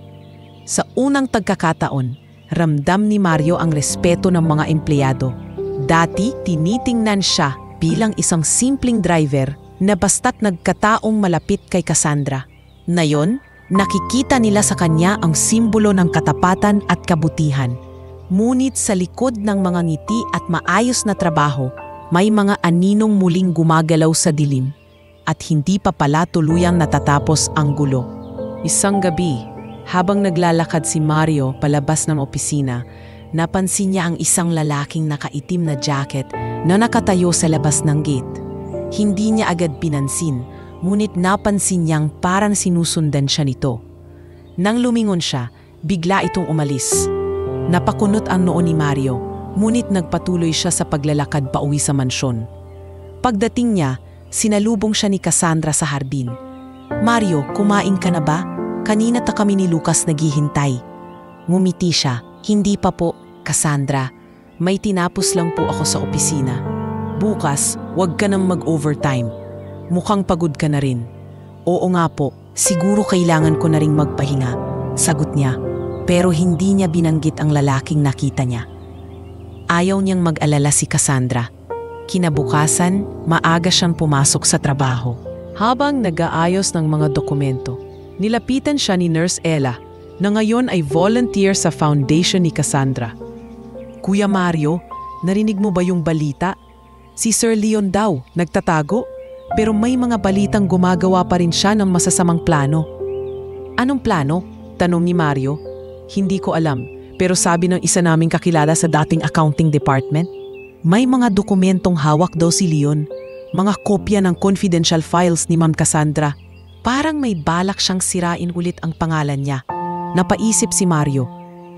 Sa unang pagkakataon, Ramdam ni Mario ang respeto ng mga empleyado. Dati, tinitingnan siya bilang isang simpleng driver na basta't nagkataong malapit kay Cassandra. Ngayon, nakikita nila sa kanya ang simbolo ng katapatan at kabutihan. Ngunit sa likod ng mga ngiti at maayos na trabaho, may mga aninong muling gumagalaw sa dilim at hindi pa pala tuluyang natatapos ang gulo. Isang gabi, habang naglalakad si Mario palabas ng opisina, napansin niya ang isang lalaking nakaitim na jacket na nakatayo sa labas ng gate. Hindi niya agad pinansin, ngunit napansin niyang parang sinusundan siya nito. Nang lumingon siya, bigla itong umalis. Napakunot ang noo ni Mario, ngunit nagpatuloy siya sa paglalakad pauwi sa mansyon. Pagdating niya, sinalubong siya ni Cassandra sa hardin. "Mario, kumain ka na ba? Kanina ta kami ni Lucas naghihintay." Ngumiti siya. "Hindi pa po, Cassandra. May tinapos lang po ako sa opisina. Bukas, wag ka nang mag-overtime. Mukhang pagod ka na rin." "Oo nga po, siguro kailangan ko na ring magpahinga," sagot niya. Pero hindi niya binanggit ang lalaking nakita niya. Ayaw niyang mag-alala si Cassandra. Kinabukasan, maaga siyang pumasok sa trabaho. Habang nag-aayos ng mga dokumento, nilapitan siya ni Nurse Ella na ngayon ay volunteer sa foundation ni Cassandra. "Kuya Mario, narinig mo ba yung balita? Si Sir Leon daw, nagtatago, pero may mga balitang gumagawa pa rin siya ng masasamang plano." "Anong plano?" tanong ni Mario. "Hindi ko alam, pero sabi ng isa naming kakilala sa dating accounting department, may mga dokumentong hawak daw si Leon, mga kopya ng confidential files ni Ma'am Cassandra. Parang may balak siyang sirain ulit ang pangalan niya." Napaisip si Mario.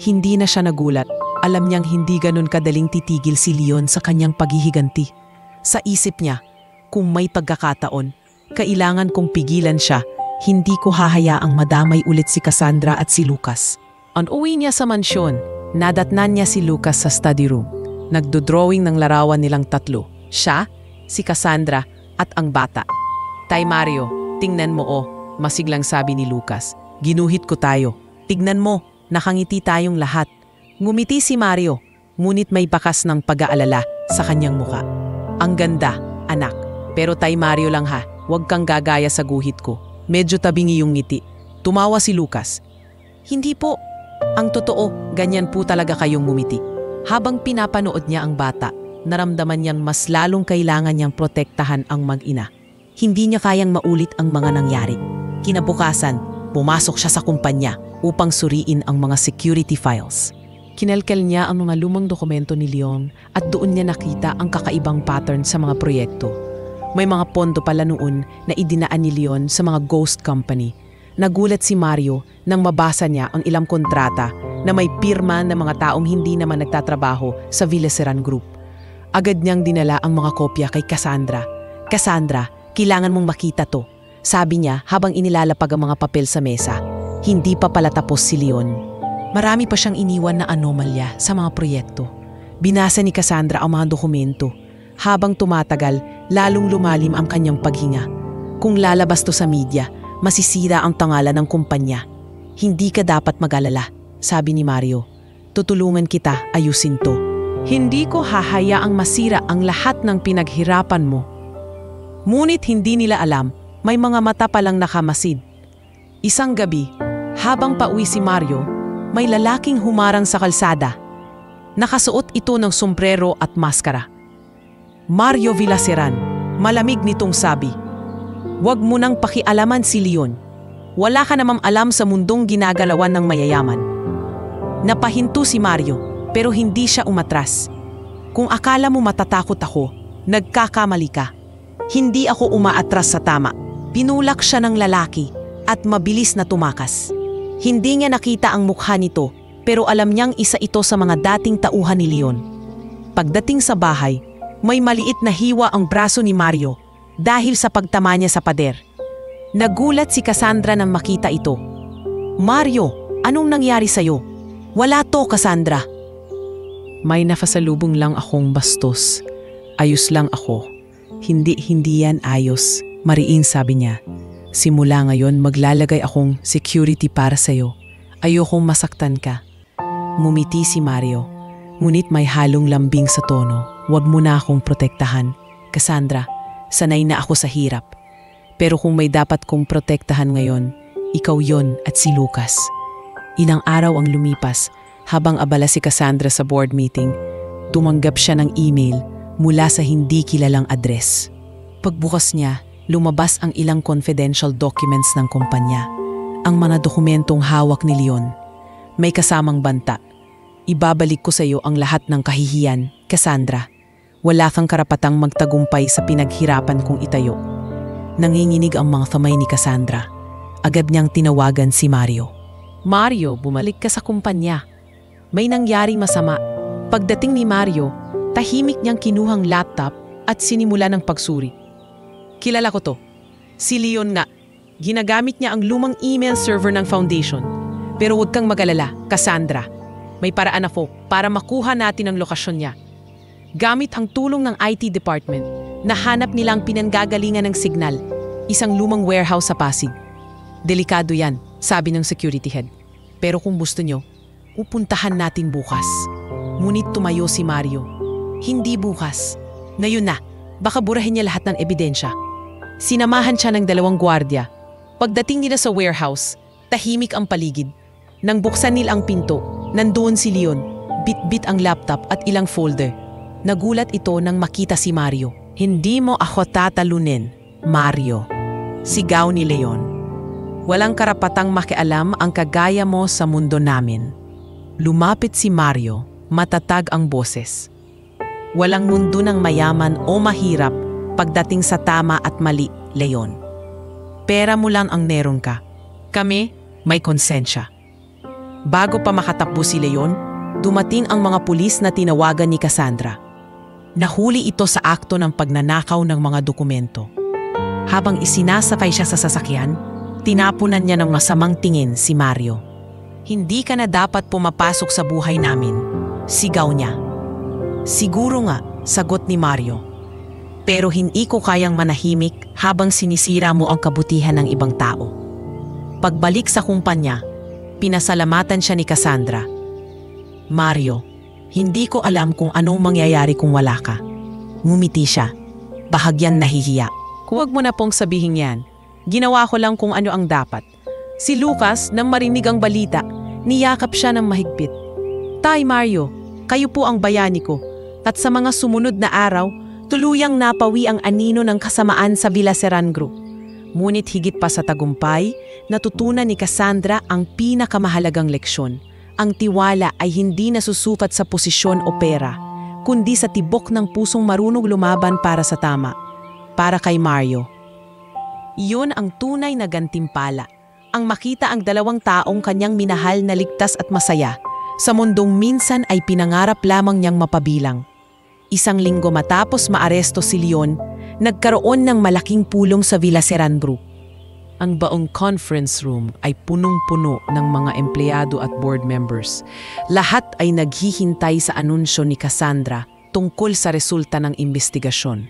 Hindi na siya nagulat. Alam niyang hindi ganun kadaling titigil si Leon sa kanyang paghihiganti. Sa isip niya, kung may pagkakataon, kailangan kong pigilan siya. Hindi ko hahayaang madamay ulit si Cassandra at si Lucas. Ang uwi niya sa mansyon, nadatnan niya si Lucas sa study room. Nagdodrawing ng larawan nilang tatlo. Siya, si Cassandra, at ang bata. "Tay Mario, tingnan mo oh," masiglang sabi ni Lucas. "Ginuhit ko tayo. Tignan mo, nakangiti tayong lahat." Ngumiti si Mario, ngunit may bakas ng pag-aalala sa kanyang muka. "Ang ganda, anak. Pero Tay Mario lang ha, huwag kang gagaya sa guhit ko." Medyo tabingi yung ngiti. Tumawa si Lucas. "Hindi po. Ang totoo, ganyan po talaga kayong ngumiti." Habang pinapanood niya ang bata, naramdaman niyang mas lalong kailangan niyang protektahan ang mag-ina. Hindi niya kayang maulit ang mga nangyari. Kinabukasan, pumasok siya sa kumpanya upang suriin ang mga security files. Kinalkal niya ang mga lumang dokumento ni Leon at doon niya nakita ang kakaibang pattern sa mga proyekto. May mga pondo pala noon na idinaan ni Leon sa mga ghost company. Nagulat si Mario nang mabasa niya ang ilang kontrata na may pirma ng mga taong hindi naman nagtatrabaho sa Villaseran Group. Agad niyang dinala ang mga kopya kay Cassandra. "Cassandra, kailangan mong makita to," sabi niya habang inilalapag ang mga papel sa mesa. Hindi pa pala tapos si Leon. Marami pa siyang iniwan na anomalya sa mga proyekto. Binasa ni Cassandra ang mga dokumento. Habang tumatagal, lalong lumalim ang kanyang paghinga. Kung lalabas to sa media, masisira ang pangalan ng kumpanya. "Hindi ka dapat mag-alala," sabi ni Mario. "Tutulungan kita ayusin to. Hindi ko hahayaang masira ang lahat ng pinaghirapan mo." Ngunit hindi nila alam, may mga mata palang nakamasid. Isang gabi, habang pauwi si Mario, may lalaking humarang sa kalsada. Nakasuot ito ng sombrero at maskara. "Mario Villaseran," malamig nitong sabi. "Huwag mo nang pakialaman si Leon. Wala ka namang alam sa mundong ginagalawan ng mayayaman." Napahinto si Mario, pero hindi siya umatras. "Kung akala mo matatakot ako, nagkakamali ka. Hindi ako umaatras sa tama." Pinulak siya ng lalaki at mabilis na tumakas. Hindi niya nakita ang mukha nito, pero alam niyang isa ito sa mga dating tauhan ni Leon. Pagdating sa bahay, may maliit na hiwa ang braso ni Mario dahil sa pagtama niya sa pader. Nagulat si Cassandra nang makita ito. "Mario, anong nangyari sa'yo?" "Wala to, Cassandra." "May nafasalubong lang akong bastos. Ayos lang ako." Hindi yan ayos," mariin sabi niya. "Simula ngayon maglalagay akong security para sa'yo. Ayokong masaktan ka." Ngumiti si Mario. Ngunit may halong lambing sa tono. Huwag mo na akong protektahan. Cassandra, sanay na ako sa hirap. Pero kung may dapat kong protektahan ngayon, ikaw yon at si Lucas. Ilang araw ang lumipas habang abala si Cassandra sa board meeting. Tumanggap siya ng email mula sa hindi kilalang address. Pagbukas niya, lumabas ang ilang confidential documents ng kumpanya. Ang mga dokumentong hawak ni Leon. May kasamang banta. Ibabalik ko sa iyo ang lahat ng kahihiyan, Cassandra. Wala kang karapatang magtagumpay sa pinaghirapan kong itayo. Nanginginig ang mga kamay ni Cassandra. Agad niyang tinawagan si Mario. Mario, bumalik ka sa kumpanya. May nangyaring masama. Pagdating ni Mario, tahimik niyang kinuhang laptop at sinimula ng pagsuri. Kilala ko to. Si Leon nga. Ginagamit niya ang lumang email server ng foundation. Pero huwag kang mag-alala, Cassandra. May paraan ako para makuha natin ang lokasyon niya. Gamit ang tulong ng IT department, nahanap nila ang pinanggagalingan ng signal, isang lumang warehouse sa Pasig. Delikado yan, sabi ng security head. Pero kung gusto nyo, upuntahan natin bukas. Ngunit tumayo si Mario. Hindi bukas. Ngayon na, baka burahin niya lahat ng ebidensya. Sinamahan siya ng 2 gwardiya. Pagdating nila sa warehouse, tahimik ang paligid. Nang buksan nila ang pinto, nandoon si Leon, bit-bit ang laptop at ilang folder. Nagulat ito nang makita si Mario. Hindi mo ako tatalunin, Mario. Sigaw ni Leon. Walang karapatang makialam ang kagaya mo sa mundo namin. Lumapit si Mario, matatag ang boses. Walang mundo ng mayaman o mahirap pagdating sa tama at mali, Leon. Pera mo lang ang meron ka. Kami, may konsensya. Bago pa makatakbo si Leon, dumating ang mga pulis na tinawagan ni Cassandra. Nahuli ito sa akto ng pagnanakaw ng mga dokumento. Habang isinasakay siya sa sasakyan, tinapunan niya ng masamang tingin si Mario. Hindi ka na dapat pumapasok sa buhay namin, sigaw niya. Siguro nga, sagot ni Mario. Pero hindi ko kayang manahimik habang sinisira mo ang kabutihan ng ibang tao. Pagbalik sa kumpanya, pinasalamatan siya ni Cassandra. Mario, hindi ko alam kung anong mangyayari kung wala ka. Ngumiti siya. Bahagyan nahihiya. Huwag mo na pong sabihin yan. Ginawa ko lang kung ano ang dapat. Si Lucas, nang marinig ang balita, niyakap siya ng mahigpit. Tay Mario, kayo po ang bayani ko. At sa mga sumunod na araw, tuluyang napawi ang anino ng kasamaan sa Villaseran Group. Ngunit higit pa sa tagumpay, natutunan ni Cassandra ang pinakamahalagang leksyon. Ang tiwala ay hindi nasusukat sa posisyon o pera, kundi sa tibok ng pusong marunong lumaban para sa tama. Para kay Mario. Iyon ang tunay na gantimpala. Ang makita ang 2 taong kanyang minahal na ligtas at masaya, sa mundong minsan ay pinangarap lamang niyang mapabilang. 1 linggo matapos maaresto si Leon, nagkaroon ng malaking pulong sa Villaseran Group. Ang baong conference room ay punong-puno ng mga empleyado at board members. Lahat ay naghihintay sa anunsyo ni Cassandra tungkol sa resulta ng investigasyon.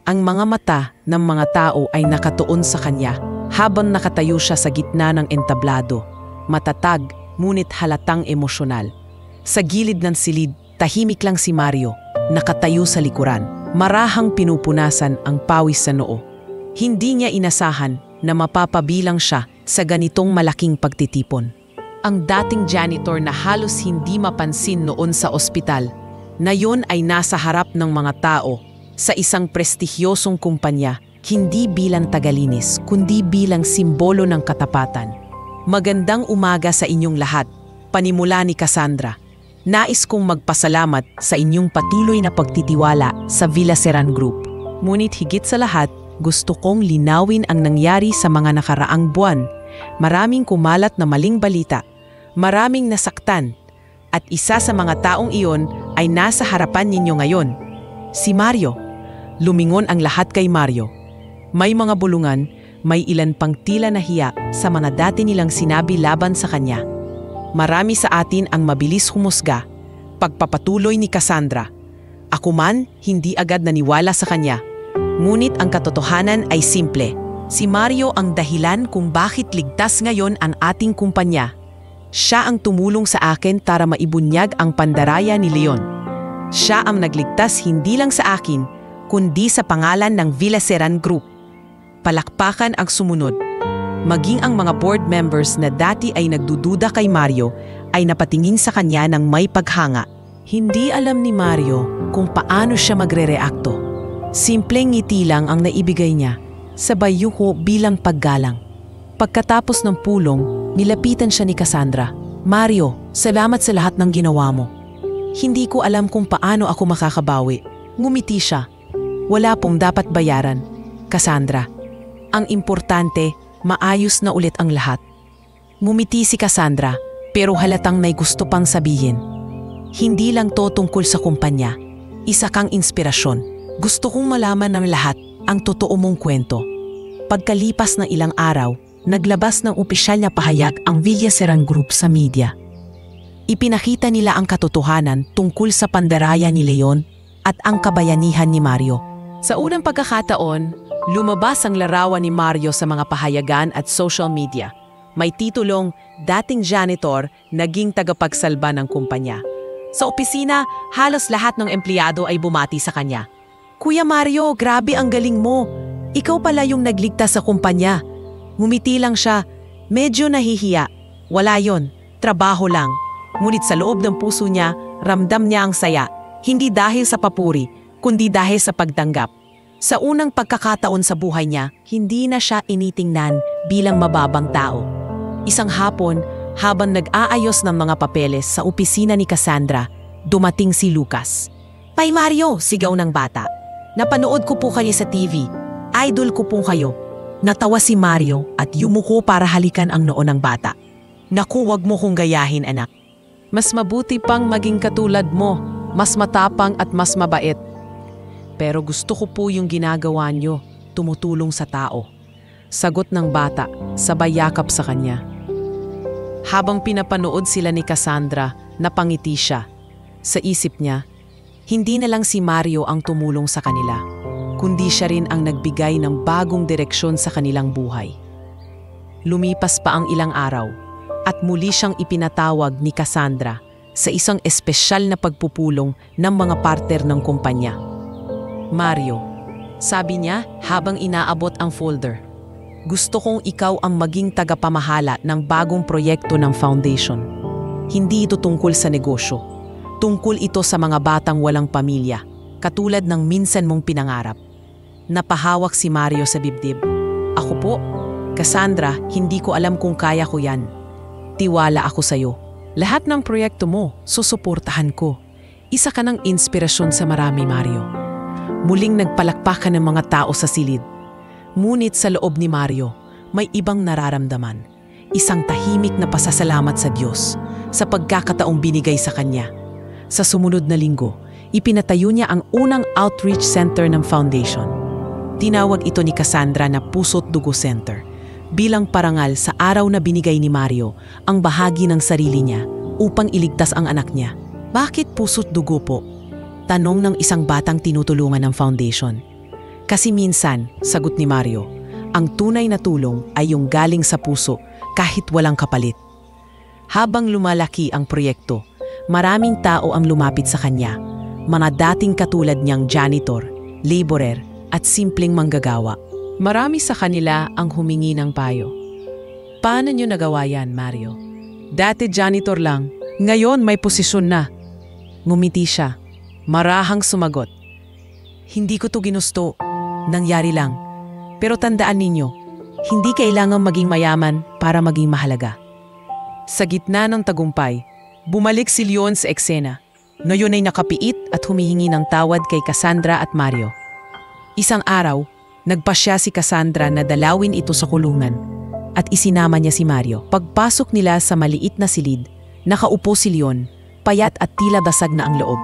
Ang mga mata ng mga tao ay nakatuon sa kanya habang nakatayo siya sa gitna ng entablado. Matatag, ngunit halatang emosyonal. Sa gilid ng silid, tahimik lang si Mario, nakatayo sa likuran. Marahang pinupunasan ang pawis sa noo. Hindi niya inasahan na mapapabilang siya sa ganitong malaking pagtitipon. Ang dating janitor na halos hindi mapansin noon sa ospital, na yon ay nasa harap ng mga tao sa isang prestigyosong kumpanya, hindi bilang tagalinis, kundi bilang simbolo ng katapatan. Magandang umaga sa inyong lahat, panimula ni Cassandra. Nais kong magpasalamat sa inyong patuloy na pagtitiwala sa Villaseran Group. Ngunit higit sa lahat, gusto kong linawin ang nangyari sa mga nakaraang buwan. Maraming kumalat na maling balita, maraming nasaktan, at isa sa mga taong iyon ay nasa harapan ninyo ngayon. Si Mario. Lumingon ang lahat kay Mario. May mga bulungan, may ilan pang tila nahiya sa mga dati nilang sinabi laban sa kanya. Marami sa atin ang mabilis humusga. Pagpapatuloy ni Cassandra. Ako man, hindi agad naniwala sa kanya. Ngunit ang katotohanan ay simple. Si Mario ang dahilan kung bakit ligtas ngayon ang ating kumpanya. Siya ang tumulong sa akin para maibunyag ang pandaraya ni Leon. Siya ang nagligtas hindi lang sa akin, kundi sa pangalan ng Villaseran Group. Palakpakan ang sumunod. Maging ang mga board members na dati ay nagdududa kay Mario ay napatingin sa kanya ng may paghanga. Hindi alam ni Mario kung paano siya magre-reakto. Simpleng ngiti lang ang naibigay niya, sabay yuko bilang paggalang. Pagkatapos ng pulong, nilapitan siya ni Cassandra. Mario, salamat sa lahat ng ginawa mo. Hindi ko alam kung paano ako makakabawi. Ngumiti siya. Wala pong dapat bayaran. Cassandra, ang importante, maayos na ulit ang lahat. Ngumiti si Cassandra, pero halatang may gusto pang sabihin. Hindi lang to tungkol sa kumpanya. Isa kang inspirasyon. Gusto kong malaman ng lahat ang totoo mong kwento. Pagkalipas ng ilang araw, naglabas ng opisyal na pahayag ang Villaseran Group sa media. Ipinakita nila ang katotohanan tungkol sa pandaraya ni Leon at ang kabayanihan ni Mario. Sa unang pagkakataon, lumabas ang larawan ni Mario sa mga pahayagan at social media. May titulong, "Dating Janitor, Naging Tagapagsalba ng Kumpanya." Sa opisina, halos lahat ng empleyado ay bumati sa kanya. "Kuya Mario, grabe ang galing mo. Ikaw pala yung nagligtas sa kumpanya." Ngumiti lang siya, medyo nahihiya. Wala yon, trabaho lang. Ngunit sa loob ng puso niya, ramdam niya ang saya. Hindi dahil sa papuri, kundi dahil sa pagtanggap. Sa unang pagkakataon sa buhay niya, hindi na siya initingnan bilang mababang tao. Isang hapon, habang nag-aayos ng mga papeles sa opisina ni Cassandra, dumating si Lucas. "Pai Mario," sigaw ng bata. "Napanood ko po kayo sa TV. Idol ko po kayo." Natawa si Mario at yumuko para halikan ang noo ng bata. "Naku, wag mo kong gayahin, anak. Mas mabuti pang maging katulad mo, mas matapang at mas mabait. Pero gusto ko po yung ginagawa nyo, tumutulong sa tao." Sagot ng bata, sabay yakap sa kanya. Habang pinapanood sila ni Cassandra, napangiti siya. Sa isip niya, hindi na lang si Mario ang tumulong sa kanila, kundi siya rin ang nagbigay ng bagong direksyon sa kanilang buhay. Lumipas pa ang ilang araw at muli siyang ipinatawag ni Cassandra sa isang espesyal na pagpupulong ng mga partner ng kumpanya. "Mario," sabi niya habang inaabot ang folder, "gusto kong ikaw ang maging tagapamahala ng bagong proyekto ng foundation. Hindi ito tungkol sa negosyo. Tungkol ito sa mga batang walang pamilya, katulad ng minsan mong pinangarap." Napahawak si Mario sa dibdib. "Ako po, Cassandra, hindi ko alam kung kaya ko yan. Tiwala ako sa'yo. Lahat ng proyekto mo, susuportahan ko. Isa ka ng inspirasyon sa marami, Mario." Muling nagpalakpakan ng mga tao sa silid. Ngunit sa loob ni Mario, may ibang nararamdaman. Isang tahimik na pasasalamat sa Diyos sa pagkakataong binigay sa kanya. Sa sumunod na linggo, ipinatayo niya ang unang outreach center ng foundation. Tinawag ito ni Cassandra na Puso't Dugo Center bilang parangal sa araw na binigay ni Mario ang bahagi ng sarili niya upang iligtas ang anak niya. "Bakit puso't dugo po?" tanong ng isang batang tinutulungan ng foundation. "Kasi minsan," sagot ni Mario, "ang tunay na tulong ay yung galing sa puso kahit walang kapalit." Habang lumalaki ang proyekto, maraming tao ang lumapit sa kanya, mga dating katulad niyang janitor, laborer at simpleng manggagawa. Marami sa kanila ang humingi ng payo. "Paano niyo nagawa yan, Mario? Dati janitor lang, ngayon may posisyon na." Ngumiti siya, marahang sumagot, "Hindi ko to ginusto. Nangyari lang. Pero tandaan ninyo, hindi kailangang maging mayaman para maging mahalaga." Sa gitna ng tagumpay, bumalik si Leon sa eksena. Ngayon ay nakapiit at humihingi ng tawad kay Cassandra at Mario. Isang araw, nagpasya si Cassandra na dalawin ito sa kulungan at isinama niya si Mario. Pagpasok nila sa maliit na silid, nakaupo si Leon, payat at tila basag na ang loob.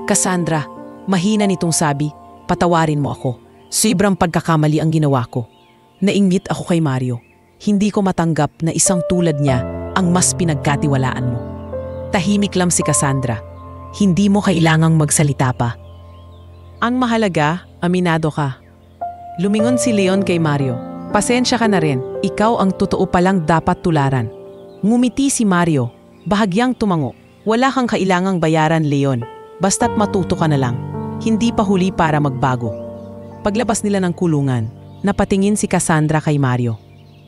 "Cassandra," mahina nitong sabi, "patawarin mo ako. Sobrang pagkakamali ang ginawa ko. Nainggit ako kay Mario. Hindi ko matanggap na isang tulad niya ang mas pinagkatiwalaan mo." Tahimik lang si Cassandra. Hindi mo kailangang magsalita pa. "Ang mahalaga, aminado ka." Lumingon si Leon kay Mario. "Pasensya ka na rin. Ikaw ang totoo palang dapat tularan." Ngumiti si Mario, bahagyang tumango. Wala kang kailangang bayaran, Leon. Basta't matuto ka na lang. Hindi pa huli para magbago. Paglabas nila ng kulungan, napatingin si Cassandra kay Mario.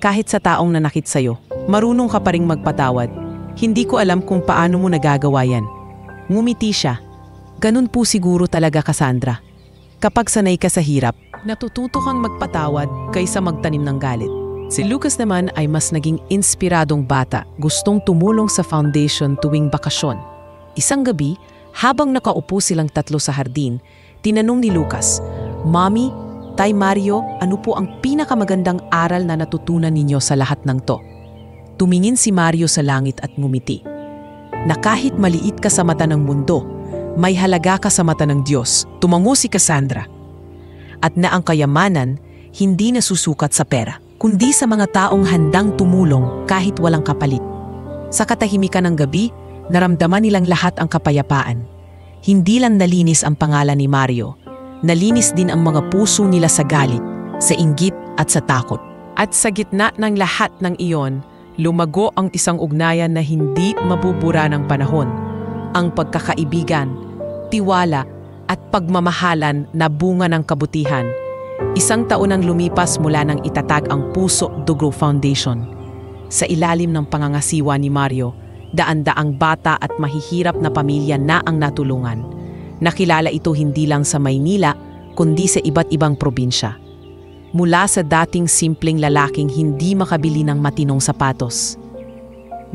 Kahit sa taong nanakit sa'yo, marunong ka pa ring magpatawad. Hindi ko alam kung paano mo nagagawa yan. Ngumiti siya. Ganun po siguro talaga, Cassandra. Kapag sanay ka sa hirap, natututo kang magpatawad kaysa magtanim ng galit. Si Lucas naman ay mas naging inspiradong bata, gustong tumulong sa foundation tuwing bakasyon. Isang gabi, habang nakaupo silang tatlo sa hardin, tinanong ni Lucas, "Mommy, Tay Mario, ano po ang pinakamagandang aral na natutunan ninyo sa lahat ng to?" Tumingin si Mario sa langit at ngumiti. Na kahit maliit ka sa mata ng mundo, may halaga ka sa mata ng Diyos, tumango si Cassandra. At na ang kayamanan, hindi nasusukat sa pera, kundi sa mga taong handang tumulong kahit walang kapalit. Sa katahimikan ng gabi, naramdaman nilang lahat ang kapayapaan. Hindi lang nalinis ang pangalan ni Mario, nalinis din ang mga puso nila sa galit, sa inggit at sa takot. At sa gitna ng lahat ng iyon, lumago ang isang ugnayan na hindi mabubura ng panahon. Ang pagkakaibigan, tiwala at pagmamahalan na bunga ng kabutihan. Isang taon ang lumipas mula nang itatag ang Puso Dugo Foundation. Sa ilalim ng pangangasiwa ni Mario, daan-daang bata at mahihirap na pamilya na ang natulungan. Nakilala ito hindi lang sa Maynila, kundi sa iba't ibang probinsya. Mula sa dating simpleng lalaking hindi makabili ng matinong sapatos.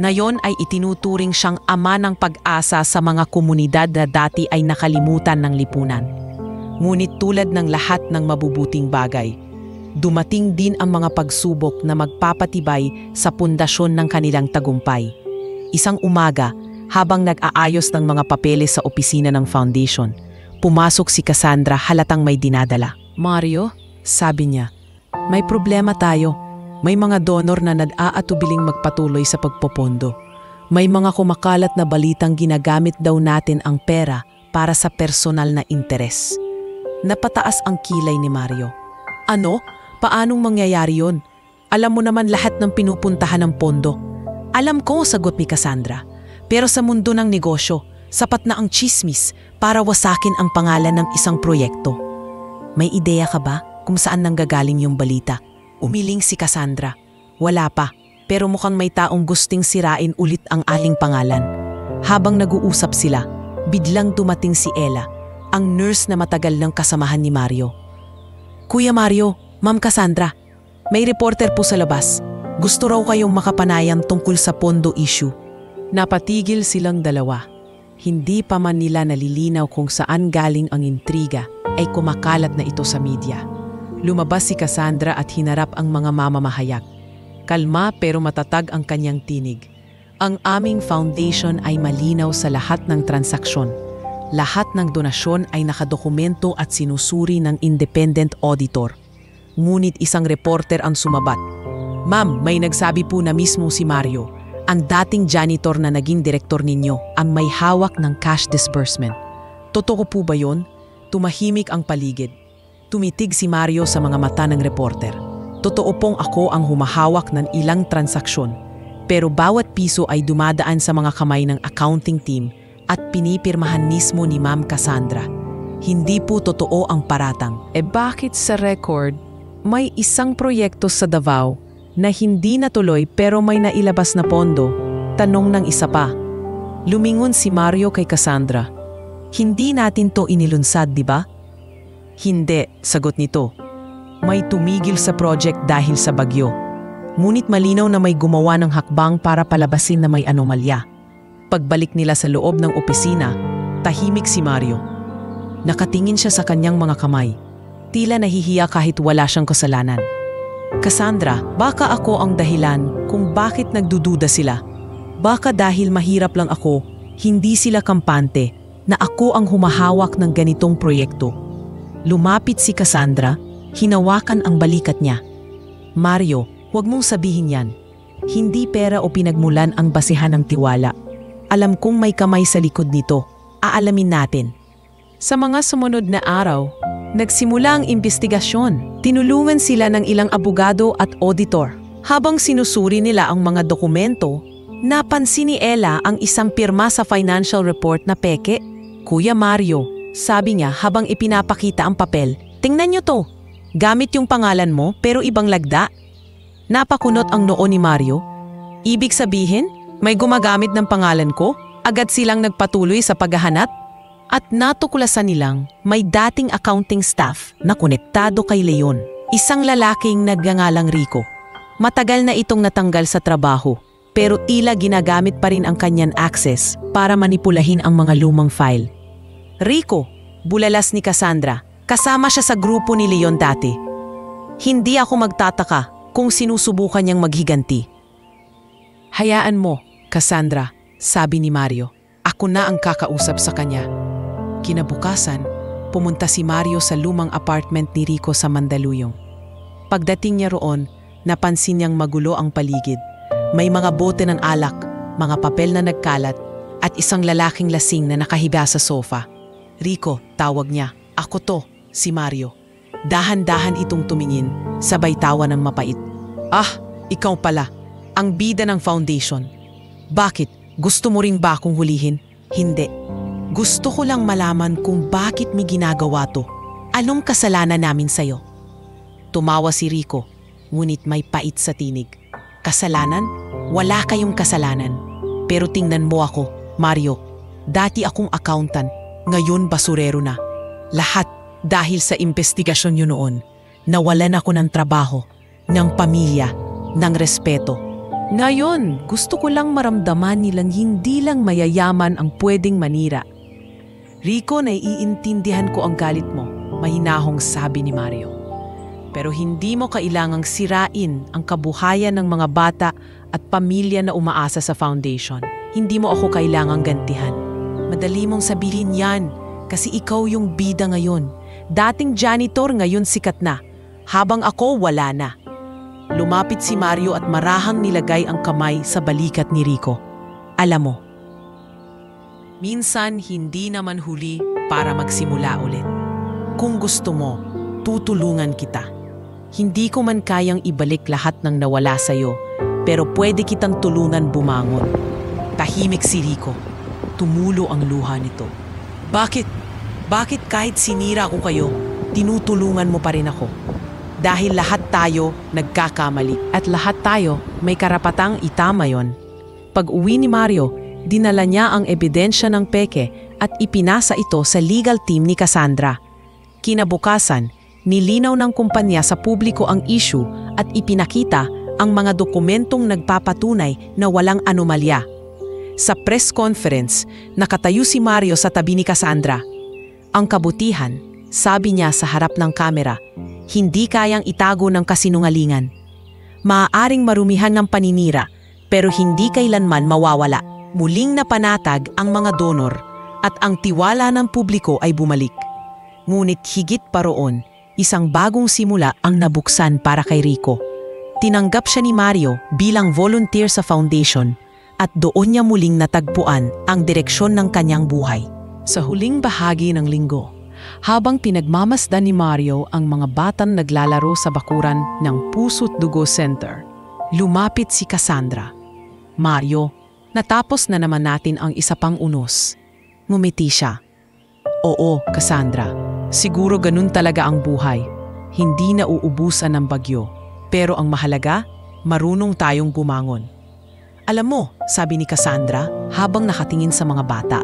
Ngayon ay itinuturing siyang ama ng pag-asa sa mga komunidad na dati ay nakalimutan ng lipunan. Ngunit tulad ng lahat ng mabubuting bagay, dumating din ang mga pagsubok na magpapatibay sa pundasyon ng kanilang tagumpay. Isang umaga, habang nag-aayos ng mga papeles sa opisina ng foundation, pumasok si Cassandra halatang may dinadala. "Mario," sabi niya, "may problema tayo. May mga donor na nag-aatubiling magpatuloy sa pagpopondo. May mga kumakalat na balitang ginagamit daw natin ang pera para sa personal na interes." Napataas ang kilay ni Mario. "Ano? Paanong mangyayari yon? Alam mo naman lahat ng pinupuntahan ng pondo." "Alam ko," sagot ni Cassandra. "Pero sa mundo ng negosyo, sapat na ang chismis para wasakin ang pangalan ng isang proyekto." "May ideya ka ba kung saan nanggagaling yung balita?" Umiling si Cassandra. "Wala pa, pero mukhang may taong gusting sirain ulit ang aling pangalan." Habang nag-uusap sila, biglang dumating si Ella, ang nurse na matagal ng kasamahan ni Mario. "Kuya Mario, Ma'am Cassandra, may reporter po sa labas. Gusto raw kayong makapanayam tungkol sa pondo issue." Napatigil silang dalawa. Hindi pa man nila nalilinaw kung saan galing ang intriga ay kumakalat na ito sa media. Lumabas si Cassandra at hinarap ang mga mamamahayag. Kalma pero matatag ang kanyang tinig. "Ang aming foundation ay malinaw sa lahat ng transaksyon. Lahat ng donasyon ay nakadokumento at sinusuri ng independent auditor." Ngunit isang reporter ang sumabat. "Ma'am, may nagsabi po na mismo si Mario, ang dating janitor na naging direktor ninyo, ang may hawak ng cash disbursement." "Totoo po ba yon?" Tumahimik ang paligid. Tumitig si Mario sa mga mata ng reporter. "Totoo pong ako ang humahawak ng ilang transaksyon, pero bawat piso ay dumadaan sa mga kamay ng accounting team at pinipirmahan mismo ni Ma'am Cassandra. Hindi po totoo ang paratang." Bakit sa record may isang proyekto sa Davao na hindi natuloy pero may nailabas na pondo? Tanong ng isa pa. Lumingon si Mario kay Cassandra. "Hindi natin to inilunsad, di ba?" "Hindi," sagot nito. "May tumigil sa project dahil sa bagyo. Ngunit malinaw na may gumawa ng hakbang para palabasin na may anomalya." Pagbalik nila sa loob ng opisina, tahimik si Mario. Nakatingin siya sa kanyang mga kamay. Tila nahihiya kahit wala siyang kasalanan. "Cassandra, baka ako ang dahilan kung bakit nagdududa sila. Baka dahil mahirap lang ako, hindi sila kampante, na ako ang humahawak ng ganitong proyekto." Lumapit si Cassandra, hinawakan ang balikat niya. "Mario, huwag mong sabihin yan. Hindi pera o pinagmulan ang basehan ng tiwala. Alam kong may kamay sa likod nito. Aalamin natin." Sa mga sumunod na araw, nagsimula ang imbestigasyon. Tinulungan sila ng ilang abogado at auditor. Habang sinusuri nila ang mga dokumento, Napansin ni Ella ang isang pirma sa financial report na peke. Kuya Mario, sabi niya habang ipinapakita ang papel, tingnan niyo to. Gamit yung pangalan mo pero ibang lagda. Napakunot ang noo ni Mario. Ibig sabihin, may gumagamit ng pangalan ko? Agad silang nagpatuloy sa paghahanap? At natuklasan nilang may dating accounting staff na konektado kay Leon, isang lalaking nagngangalang Rico. Matagal na itong natanggal sa trabaho, pero tila ginagamit pa rin ang kanyang access para manipulahin ang mga lumang file. Rico, bulalas ni Cassandra, kasama siya sa grupo ni Leon dati. Hindi ako magtataka kung sinusubukan niyang maghiganti. Hayaan mo, Cassandra, sabi ni Mario. Ako na ang kakausap sa kanya. Kinabukasan, pumunta si Mario sa lumang apartment ni Rico sa Mandaluyong. Pagdating niya roon, napansin niyang magulo ang paligid. May mga bote ng alak, mga papel na nagkalat, at isang lalaking lasing na nakahiga sa sofa. Rico, tawag niya. Ako to, si Mario. Dahan-dahan itong tumingin, sabay tawa ng mapait. Ah, ikaw pala, ang bida ng foundation. Bakit? Gusto mo rin ba akong hulihin? Hindi. Gusto ko lang malaman kung bakit may ginagawa to. Anong kasalanan namin sa'yo? Tumawa si Rico, ngunit may pait sa tinig. Kasalanan? Wala kayong kasalanan. Pero tingnan mo ako, Mario. Dati akong accountant, ngayon basurero na. Lahat dahil sa investigasyon nyo noon. Nawalan ako ng trabaho, ng pamilya, ng respeto. Ngayon, gusto ko lang maramdaman nilang hindi lang mayayaman ang pwedeng manira. Rico, naiintindihan ko ang galit mo, mahinahong sabi ni Mario. Pero hindi mo kailangang sirain ang kabuhayan ng mga bata at pamilya na umaasa sa foundation. Hindi mo ako kailangang gantihan. Madali mong sabihin yan kasi ikaw yung bida ngayon. Dating janitor, ngayon sikat na. Habang ako, wala na. Lumapit si Mario at marahang nilagay ang kamay sa balikat ni Rico. Alam mo, minsan hindi naman huli para magsimula ulit. Kung gusto mo, tutulungan kita. Hindi ko man kayang ibalik lahat ng nawala sa'yo, pero pwede kitang tulungan bumangon. Tahimik si Rico. Tumulo ang luha nito. Bakit? Bakit kahit sinira ko kayo, tinutulungan mo pa rin ako? Dahil lahat tayo nagkakamali at lahat tayo may karapatang itama yon. Pag uwi ni Mario, dinala niya ang ebidensya ng peke at ipinasa ito sa legal team ni Cassandra. Kinabukasan, nilinaw ng kumpanya sa publiko ang issue at ipinakita ang mga dokumentong nagpapatunay na walang anomalya. Sa press conference, nakatayo si Mario sa tabi ni Cassandra. Ang kabutihan, sabi niya sa harap ng kamera, hindi kayang itago ng kasinungalingan. Maaaring marumihan ng paninira, pero hindi kailanman mawawala. Muling napanatag ang mga donor at ang tiwala ng publiko ay bumalik. Ngunit higit pa roon, isang bagong simula ang nabuksan para kay Rico. Tinanggap siya ni Mario bilang volunteer sa foundation at doon niya muling natagpuan ang direksyon ng kanyang buhay. Sa huling bahagi ng linggo, habang pinagmamasdan ni Mario ang mga batang naglalaro sa bakuran ng Puso't Dugo Center, lumapit si Cassandra. Mario, natapos na naman natin ang isa pang unos. Ngumiti siya. Oo, Cassandra. Siguro ganun talaga ang buhay. Hindi na uubusan ng bagyo. Pero ang mahalaga, marunong tayong bumangon. Alam mo, sabi ni Cassandra habang nakatingin sa mga bata.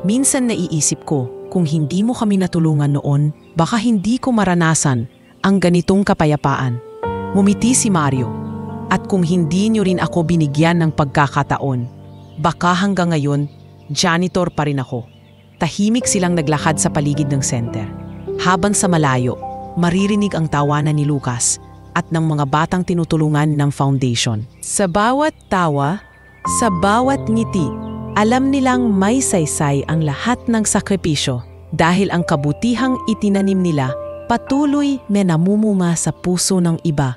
Minsan naiisip ko, kung hindi mo kami natulungan noon, baka hindi ko maranasan ang ganitong kapayapaan. Ngumiti si Mario. At kung hindi niyo rin ako binigyan ng pagkakataon, baka hanggang ngayon, janitor pa rin ako. Tahimik silang naglakad sa paligid ng center. Habang sa malayo, maririnig ang tawanan ni Lucas at ng mga batang tinutulungan ng foundation. Sa bawat tawa, sa bawat ngiti, alam nilang may saysay ang lahat ng sakripisyo dahil ang kabutihang itinanim nila patuloy may namumunga sa puso ng iba.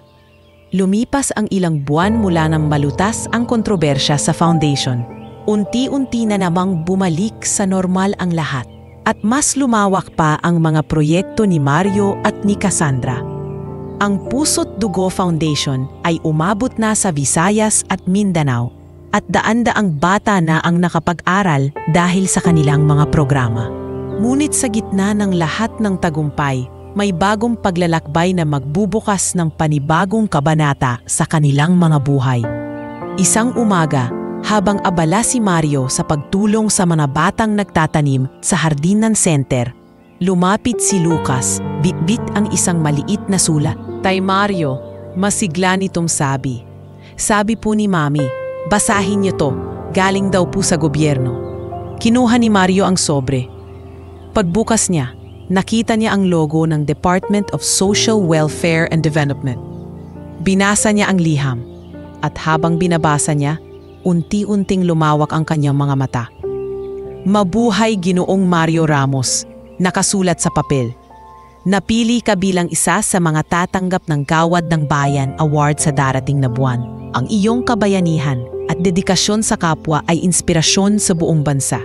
Lumipas ang ilang buwan mula nang malutas ang kontrobersya sa foundation. Unti-unti na namang bumalik sa normal ang lahat at mas lumawak pa ang mga proyekto ni Mario at ni Cassandra. Ang Puso't Dugo Foundation ay umabot na sa Visayas at Mindanao. at daan-daang bata na ang nakapag-aral dahil sa kanilang mga programa. Ngunit sa gitna ng lahat ng tagumpay, may bagong paglalakbay na magbubukas ng panibagong kabanata sa kanilang mga buhay. Isang umaga, habang abala si Mario sa pagtulong sa mga batang nagtatanim sa Hardinan Center, lumapit si Lucas, bitbit ang isang maliit na sulat. Tay Mario, masigla nitong sabi. Sabi po ni Mami, basahin niyo to, galing daw po sa gobyerno. Kinuha ni Mario ang sobre. Pagbukas niya, nakita niya ang logo ng Department of Social Welfare and Development. Binasa niya ang liham, at habang binabasa niya, unti-unting lumawak ang kanyang mga mata. Mabuhay Ginoong Mario Ramos, nakasulat sa papel. Napili ka bilang isa sa mga tatanggap ng Gawad ng Bayan Award sa darating na buwan. Ang iyong kabayanihan at dedikasyon sa kapwa ay inspirasyon sa buong bansa.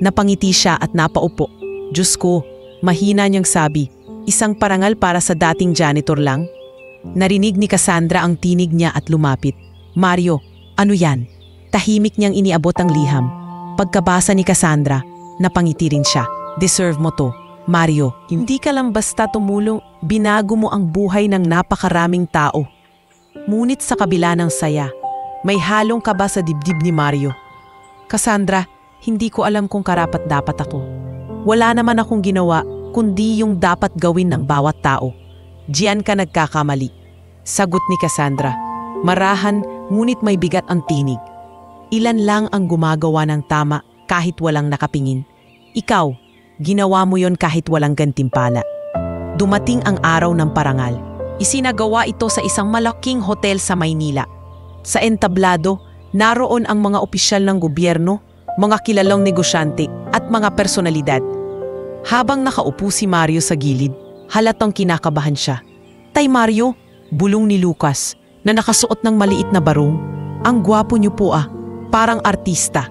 Napangiti siya at napaupo. Diyos ko, mahina niyang sabi, isang parangal para sa dating janitor lang? Narinig ni Cassandra ang tinig niya at lumapit. Mario, ano yan? Tahimik niyang iniabot ang liham. Pagkabasa ni Cassandra, napangiti rin siya. Deserve mo to, Mario. Hindi ka lang basta tumulong, binago mo ang buhay ng napakaraming tao. Ngunit sa kabila ng saya, may halong kaba sa dibdib ni Mario. Cassandra, hindi ko alam kung karapat-dapat ako. Wala naman akong ginawa, kundi yung dapat gawin ng bawat tao. Diyan ka nagkakamali. Sagot ni Cassandra. Marahan, ngunit may bigat ang tinig. Ilan lang ang gumagawa ng tama kahit walang nakapingin. Ikaw, ginawa mo yon kahit walang gantimpala. Dumating ang araw ng parangal. Isinagawa ito sa isang malaking hotel sa Maynila. Sa entablado, naroon ang mga opisyal ng gobyerno, mga kilalang negosyante at mga personalidad. Habang nakaupo si Mario sa gilid, halatang kinakabahan siya. Tay Mario, bulong ni Lucas na nakasuot ng maliit na barong. Ang gwapo niyo po parang artista.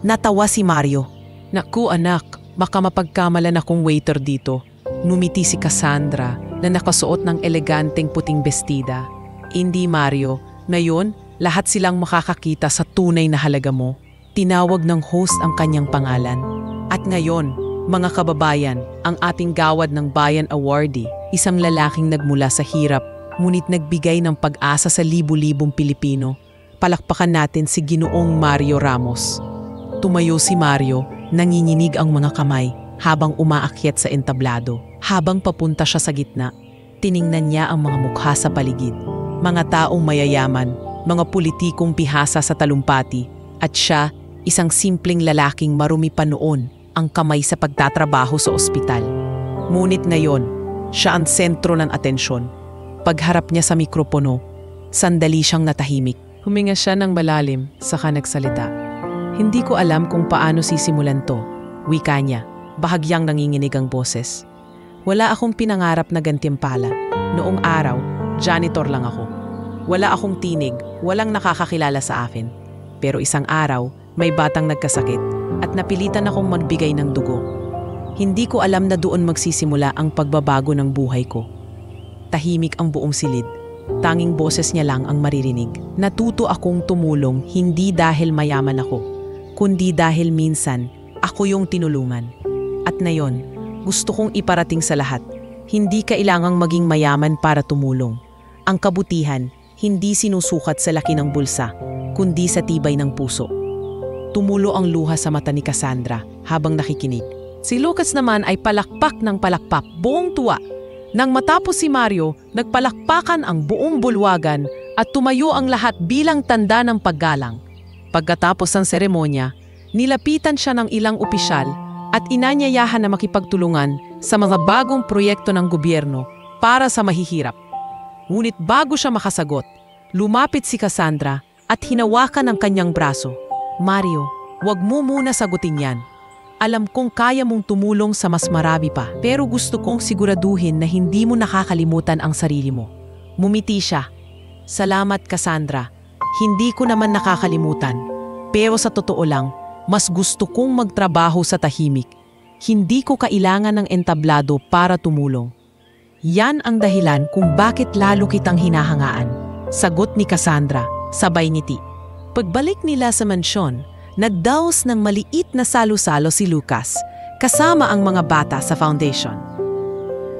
Natawa si Mario. Naku anak, baka mapagkamalan akong waiter dito. Numiti si Cassandra na nakasuot ng eleganteng puting bestida. Hindi Mario, ngayon lahat silang makakakita sa tunay na halaga mo. Tinawag ng host ang kanyang pangalan. At ngayon, mga kababayan, ang ating Gawad ng Bayan Awardee, isang lalaking nagmula sa hirap, ngunit nagbigay ng pag-asa sa libu-libong Pilipino. Palakpakan natin si Ginoong Mario Ramos. Tumayo si Mario, nanginginig ang mga kamay habang umaakyat sa entablado. Habang papunta siya sa gitna, tiningnan niya ang mga mukha sa paligid. Mga taong mayayaman, mga politikong pihasa sa talumpati, at siya, isang simpleng lalaking marumi pa noon ang kamay sa pagtatrabaho sa ospital. Ngunit ngayon, siya ang sentro ng atensyon. Pagharap niya sa mikropono, sandali siyang natahimik. Huminga siya ng malalim, saka nagsalita. Hindi ko alam kung paano sisimulan to, wika niya, bahagyang nanginginig ang boses. Wala akong pinangarap na gantimpala. Noong araw, janitor lang ako. Wala akong tinig, walang nakakakilala sa akin. Pero isang araw, may batang nagkasakit at napilitan akong magbigay ng dugo. Hindi ko alam na doon magsisimula ang pagbabago ng buhay ko. Tahimik ang buong silid. Tanging boses niya lang ang maririnig. Natuto akong tumulong hindi dahil mayaman ako, kundi dahil minsan ako yung tinulungan. At ngayon, gusto kong iparating sa lahat, hindi kailangang maging mayaman para tumulong. Ang kabutihan, hindi sinusukat sa laki ng bulsa, kundi sa tibay ng puso. Tumulo ang luha sa mata ni Cassandra habang nakikinig. Si Lucas naman ay palakpak ng palakpak, buong tuwa. Nang matapos si Mario, nagpalakpakan ang buong bulwagan at tumayo ang lahat bilang tanda ng paggalang. Pagkatapos ng seremonya, nilapitan siya ng ilang opisyal at inanyayahan na makipagtulungan sa mga bagong proyekto ng gobyerno para sa mahihirap. Ngunit bago siya makasagot, lumapit si Cassandra at hinawakan ang kanyang braso. Mario, wag mo muna sagutin yan. Alam kong kaya mong tumulong sa mas marami pa, pero gusto kong siguraduhin na hindi mo nakakalimutan ang sarili mo. Mumiti siya. Salamat Cassandra, hindi ko naman nakakalimutan. Pero sa totoo lang, mas gusto kong magtrabaho sa tahimik. Hindi ko kailangan ng entablado para tumulong. Yan ang dahilan kung bakit lalo kitang hinahangaan. Sagot ni Cassandra, sabay ngiti. Pagbalik nila sa mansyon, nagdaos ng maliit na salo-salo si Lucas, kasama ang mga bata sa foundation.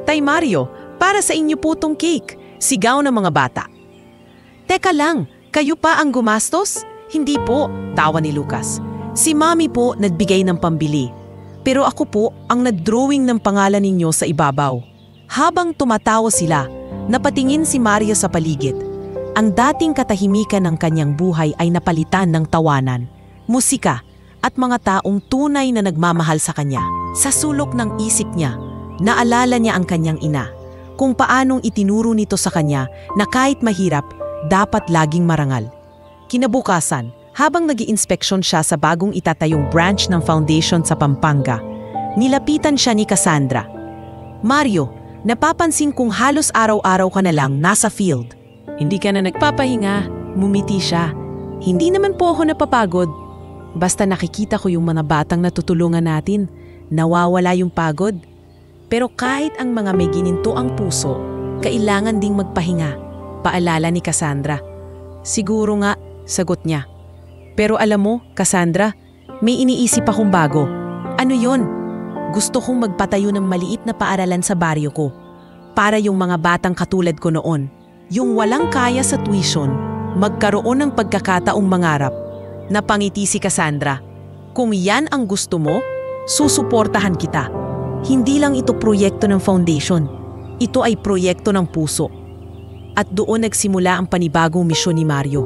"Tay Mario, para sa inyo po tong cake," sigaw ng mga bata. "Teka lang, kayo pa ang gumastos?" "Hindi po," tawa ni Lucas. "Si Mami po nagbigay ng pambili. Pero ako po ang nag-drawing ng pangalan ninyo sa ibabaw." Habang tumatawa sila, napatingin si Mario sa paligid. Ang dating katahimikan ng kanyang buhay ay napalitan ng tawanan, musika, at mga taong tunay na nagmamahal sa kanya. Sa sulok ng isip niya, naalala niya ang kanyang ina, kung paanong itinuro nito sa kanya na kahit mahirap, dapat laging marangal. Kinabukasan, habang nag-iinspeksyon siya sa bagong itatayong branch ng foundation sa Pampanga, nilapitan siya ni Cassandra. "Mario, napapansin kong halos araw-araw ka na lang nasa field." "Hindi ka na nagpapahinga," mumiti siya. "Hindi naman po ako napapagod. Basta nakikita ko yung mga batang natutulungan natin, nawawala yung pagod. Pero kahit ang mga may gininto ang puso, kailangan ding magpahinga," paalala ni Cassandra. "Siguro nga," sagot niya. "Pero alam mo, Cassandra, may iniisip akong bago." "Ano yon?" "Gusto kong magpatayo ng maliit na paaralan sa baryo ko. Para yung mga batang katulad ko noon, yung walang kaya sa tuition, magkaroon ng pagkakataong mangarap." Napangiti si Cassandra. "Kung yan ang gusto mo, susuportahan kita. Hindi lang ito proyekto ng foundation. Ito ay proyekto ng puso." At doon nagsimula ang panibagong misyon ni Mario,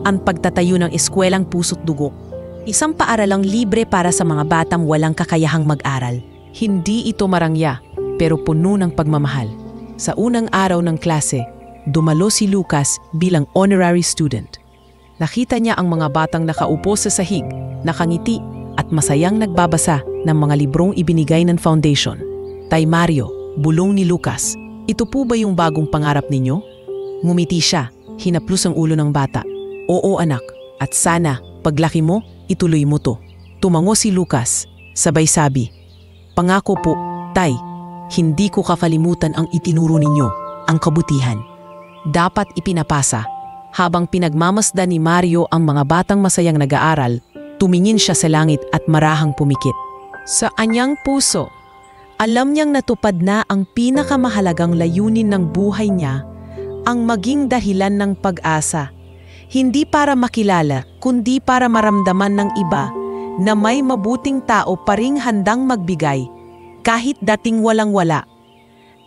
ang pagtatayo ng Eskwelang Puso't Dugo. Isang paaralang libre para sa mga batang walang kakayahang mag-aral. Hindi ito marangya, pero puno ng pagmamahal. Sa unang araw ng klase, dumalo si Lucas bilang honorary student. Nakita niya ang mga batang nakaupo sa sahig, nakangiti at masayang nagbabasa ng mga librong ibinigay ng foundation. "Tay Mario," bulong ni Lucas, "ito po ba yung bagong pangarap ninyo?" Ngumiti siya, hinaplos ang ulo ng bata. "Oo anak, at sana, paglaki mo, ituloy mo to." Tumango si Lucas, sabay sabi, "Pangako po, Tay, hindi ko kakalimutan ang itinuro ninyo, ang kabutihan." Dapat ipinapasa. Habang pinagmamasdan ni Mario ang mga batang masayang nag-aaral, tumingin siya sa langit at marahang pumikit. Sa anyang puso, alam niyang natupad na ang pinakamahalagang layunin ng buhay niya, ang maging dahilan ng pag-asa. Hindi para makilala, kundi para maramdaman ng iba na may mabuting tao pa ring handang magbigay, kahit dating walang-wala.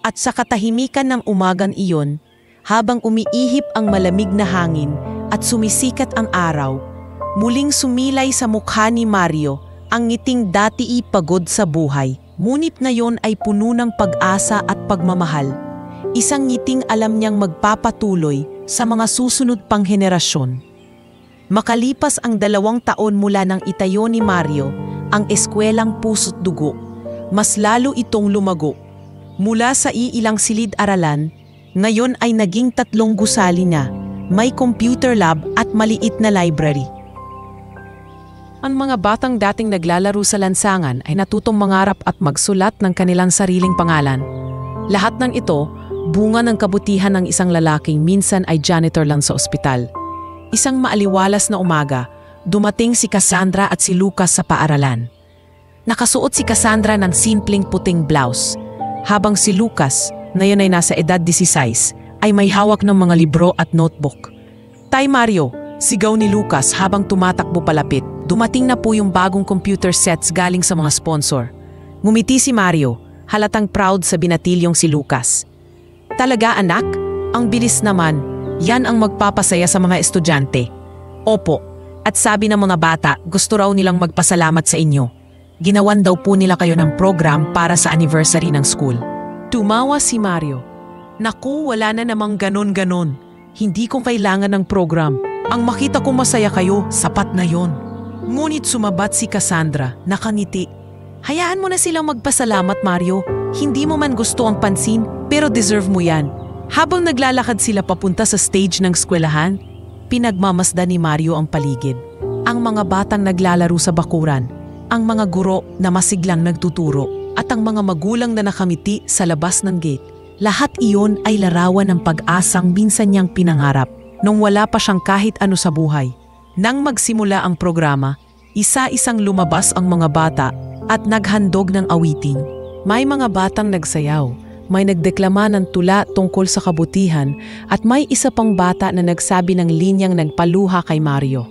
At sa katahimikan ng umagang iyon, habang umiihip ang malamig na hangin at sumisikat ang araw, muling sumilay sa mukha ni Mario ang ngiting dati ipagod sa buhay, ngunit ngayon ay puno ng pag-asa at pagmamahal. Isang ngiting alam niyang magpapatuloy sa mga susunod pang henerasyon. Makalipas ang 2 taon mula nang itayo ni Mario ang Eskwelang Puso't Dugo, mas lalo itong lumago. Mula sa iilang silid-aralan, ngayon ay naging 3 gusali na, may computer lab at maliit na library. Ang mga batang dating naglalaro sa lansangan ay natutong mangarap at magsulat ng kanilang sariling pangalan. Lahat ng ito, bunga ng kabutihan ng isang lalaking minsan ay janitor lang sa ospital. Isang maaliwalas na umaga, dumating si Cassandra at si Lucas sa paaralan. Nakasuot si Cassandra ng simpleng puting blouse, habang si Lucas, na yun ay nasa edad 16, ay may hawak ng mga libro at notebook. "Tay Mario," sigaw ni Lucas habang tumatakbo palapit. Dumating na po yung bagong computer sets galing sa mga sponsor. Ngumiti si Mario, halatang proud sa binatilyong si Lucas. "Talaga anak? Ang bilis naman. Yan ang magpapasaya sa mga estudyante." "Opo, at sabi ng mga bata gusto raw nilang magpasalamat sa inyo. Ginawan daw po nila kayo ng program para sa anniversary ng school." Tumawa si Mario. "Naku, wala na namang ganon-ganon. Hindi ko kailangan ng program. Ang makita ko masaya kayo, sapat na yon." Ngunit sumabat si Cassandra, nakangiti. "Hayaan mo na silang magpasalamat, Mario. Hindi mo man gusto ang pansin, pero deserve mo yan." Habang naglalakad sila papunta sa stage ng eskwelahan, pinagmamasdan ni Mario ang paligid. Ang mga batang naglalaro sa bakuran, ang mga guro na masiglang nagtuturo, at ang mga magulang na nakamiti sa labas ng gate. Lahat iyon ay larawan ng pag-asang minsan niyang pinangarap nung wala pa siyang kahit ano sa buhay. Nang magsimula ang programa, isa-isang lumabas ang mga bata at naghandog ng awitin. May mga batang nagsayaw, may nagdeklama ng tula tungkol sa kabutihan at may isa pang bata na nagsabi ng linyang nagpaluha kay Mario.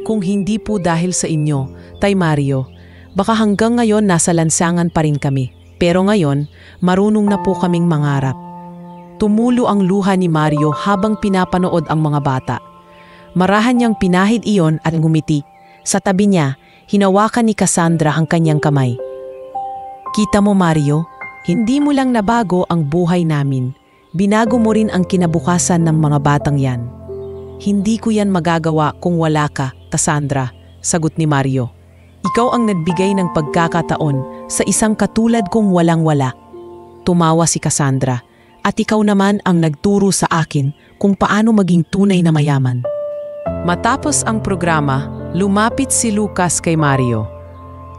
Kung hindi po dahil sa inyo, Tay Mario, baka hanggang ngayon nasa lansangan pa rin kami. Pero ngayon, marunong na po kaming mangarap. Tumulo ang luha ni Mario habang pinapanood ang mga bata. Marahan niyang pinahid iyon at ngumiti. Sa tabi niya, hinawakan ni Cassandra ang kanyang kamay. Kita mo Mario, hindi mo lang nabago ang buhay namin. Binago mo rin ang kinabukasan ng mga batang yan. Hindi ko yan magagawa kung wala ka, Cassandra, sagot ni Mario. Ikaw ang nagbigay ng pagkakataon sa isang katulad kong walang-wala. Tumawa si Cassandra, at ikaw naman ang nagturo sa akin kung paano maging tunay na mayaman. Matapos ang programa, lumapit si Lucas kay Mario.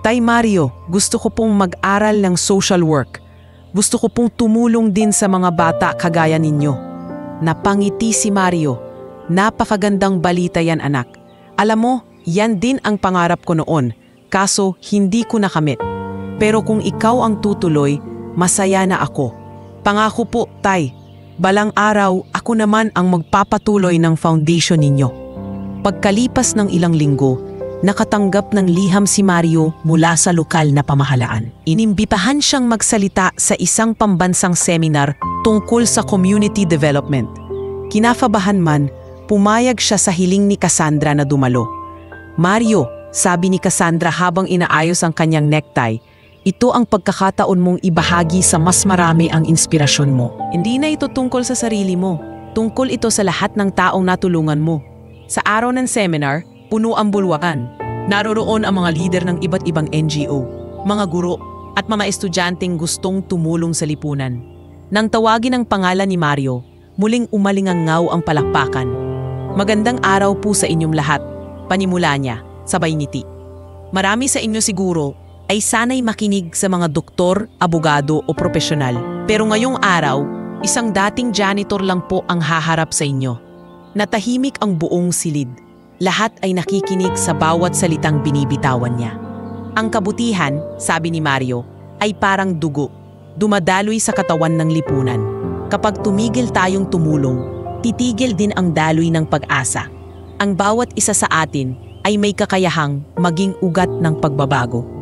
Tay Mario, gusto ko pong mag-aral ng social work. Gusto ko pong tumulong din sa mga bata kagaya ninyo. Napangiti si Mario. Napakagandang balita yan anak. Alam mo, yan din ang pangarap ko noon. Kaso hindi ko nakamit. Pero kung ikaw ang tutuloy, masaya na ako. Pangako po, Tay. Balang araw, ako naman ang magpapatuloy ng foundation ninyo. Pagkalipas ng ilang linggo, nakatanggap ng liham si Mario mula sa lokal na pamahalaan. Inimbitahan siyang magsalita sa isang pambansang seminar tungkol sa community development. Kinafabahan man, pumayag siya sa hiling ni Cassandra na dumalo. Mario, sabi ni Cassandra habang inaayos ang kanyang necktie, ito ang pagkakataon mong ibahagi sa mas marami ang inspirasyon mo. Hindi na ito tungkol sa sarili mo. Tungkol ito sa lahat ng taong natulungan mo. Sa araw ng seminar, puno ang bulwakan. Naroroon ang mga lider ng iba't ibang NGO, mga guro at mga estudyanteng gustong tumulong sa lipunan. Nang tawagin ang pangalan ni Mario, muling umalingangaw ang palakpakan. Magandang araw po sa inyong lahat, panimula niya, sabay ngiti. Marami sa inyo siguro ay sanay makinig sa mga doktor, abogado o profesional. Pero ngayong araw, isang dating janitor lang po ang haharap sa inyo. Natahimik ang buong silid. Lahat ay nakikinig sa bawat salitang binibitawan niya. Ang kabutihan, sabi ni Mario, ay parang dugo, dumadaloy sa katawan ng lipunan. Kapag tumigil tayong tumulong, titigil din ang daloy ng pag-asa. Ang bawat isa sa atin ay may kakayahang maging ugat ng pagbabago.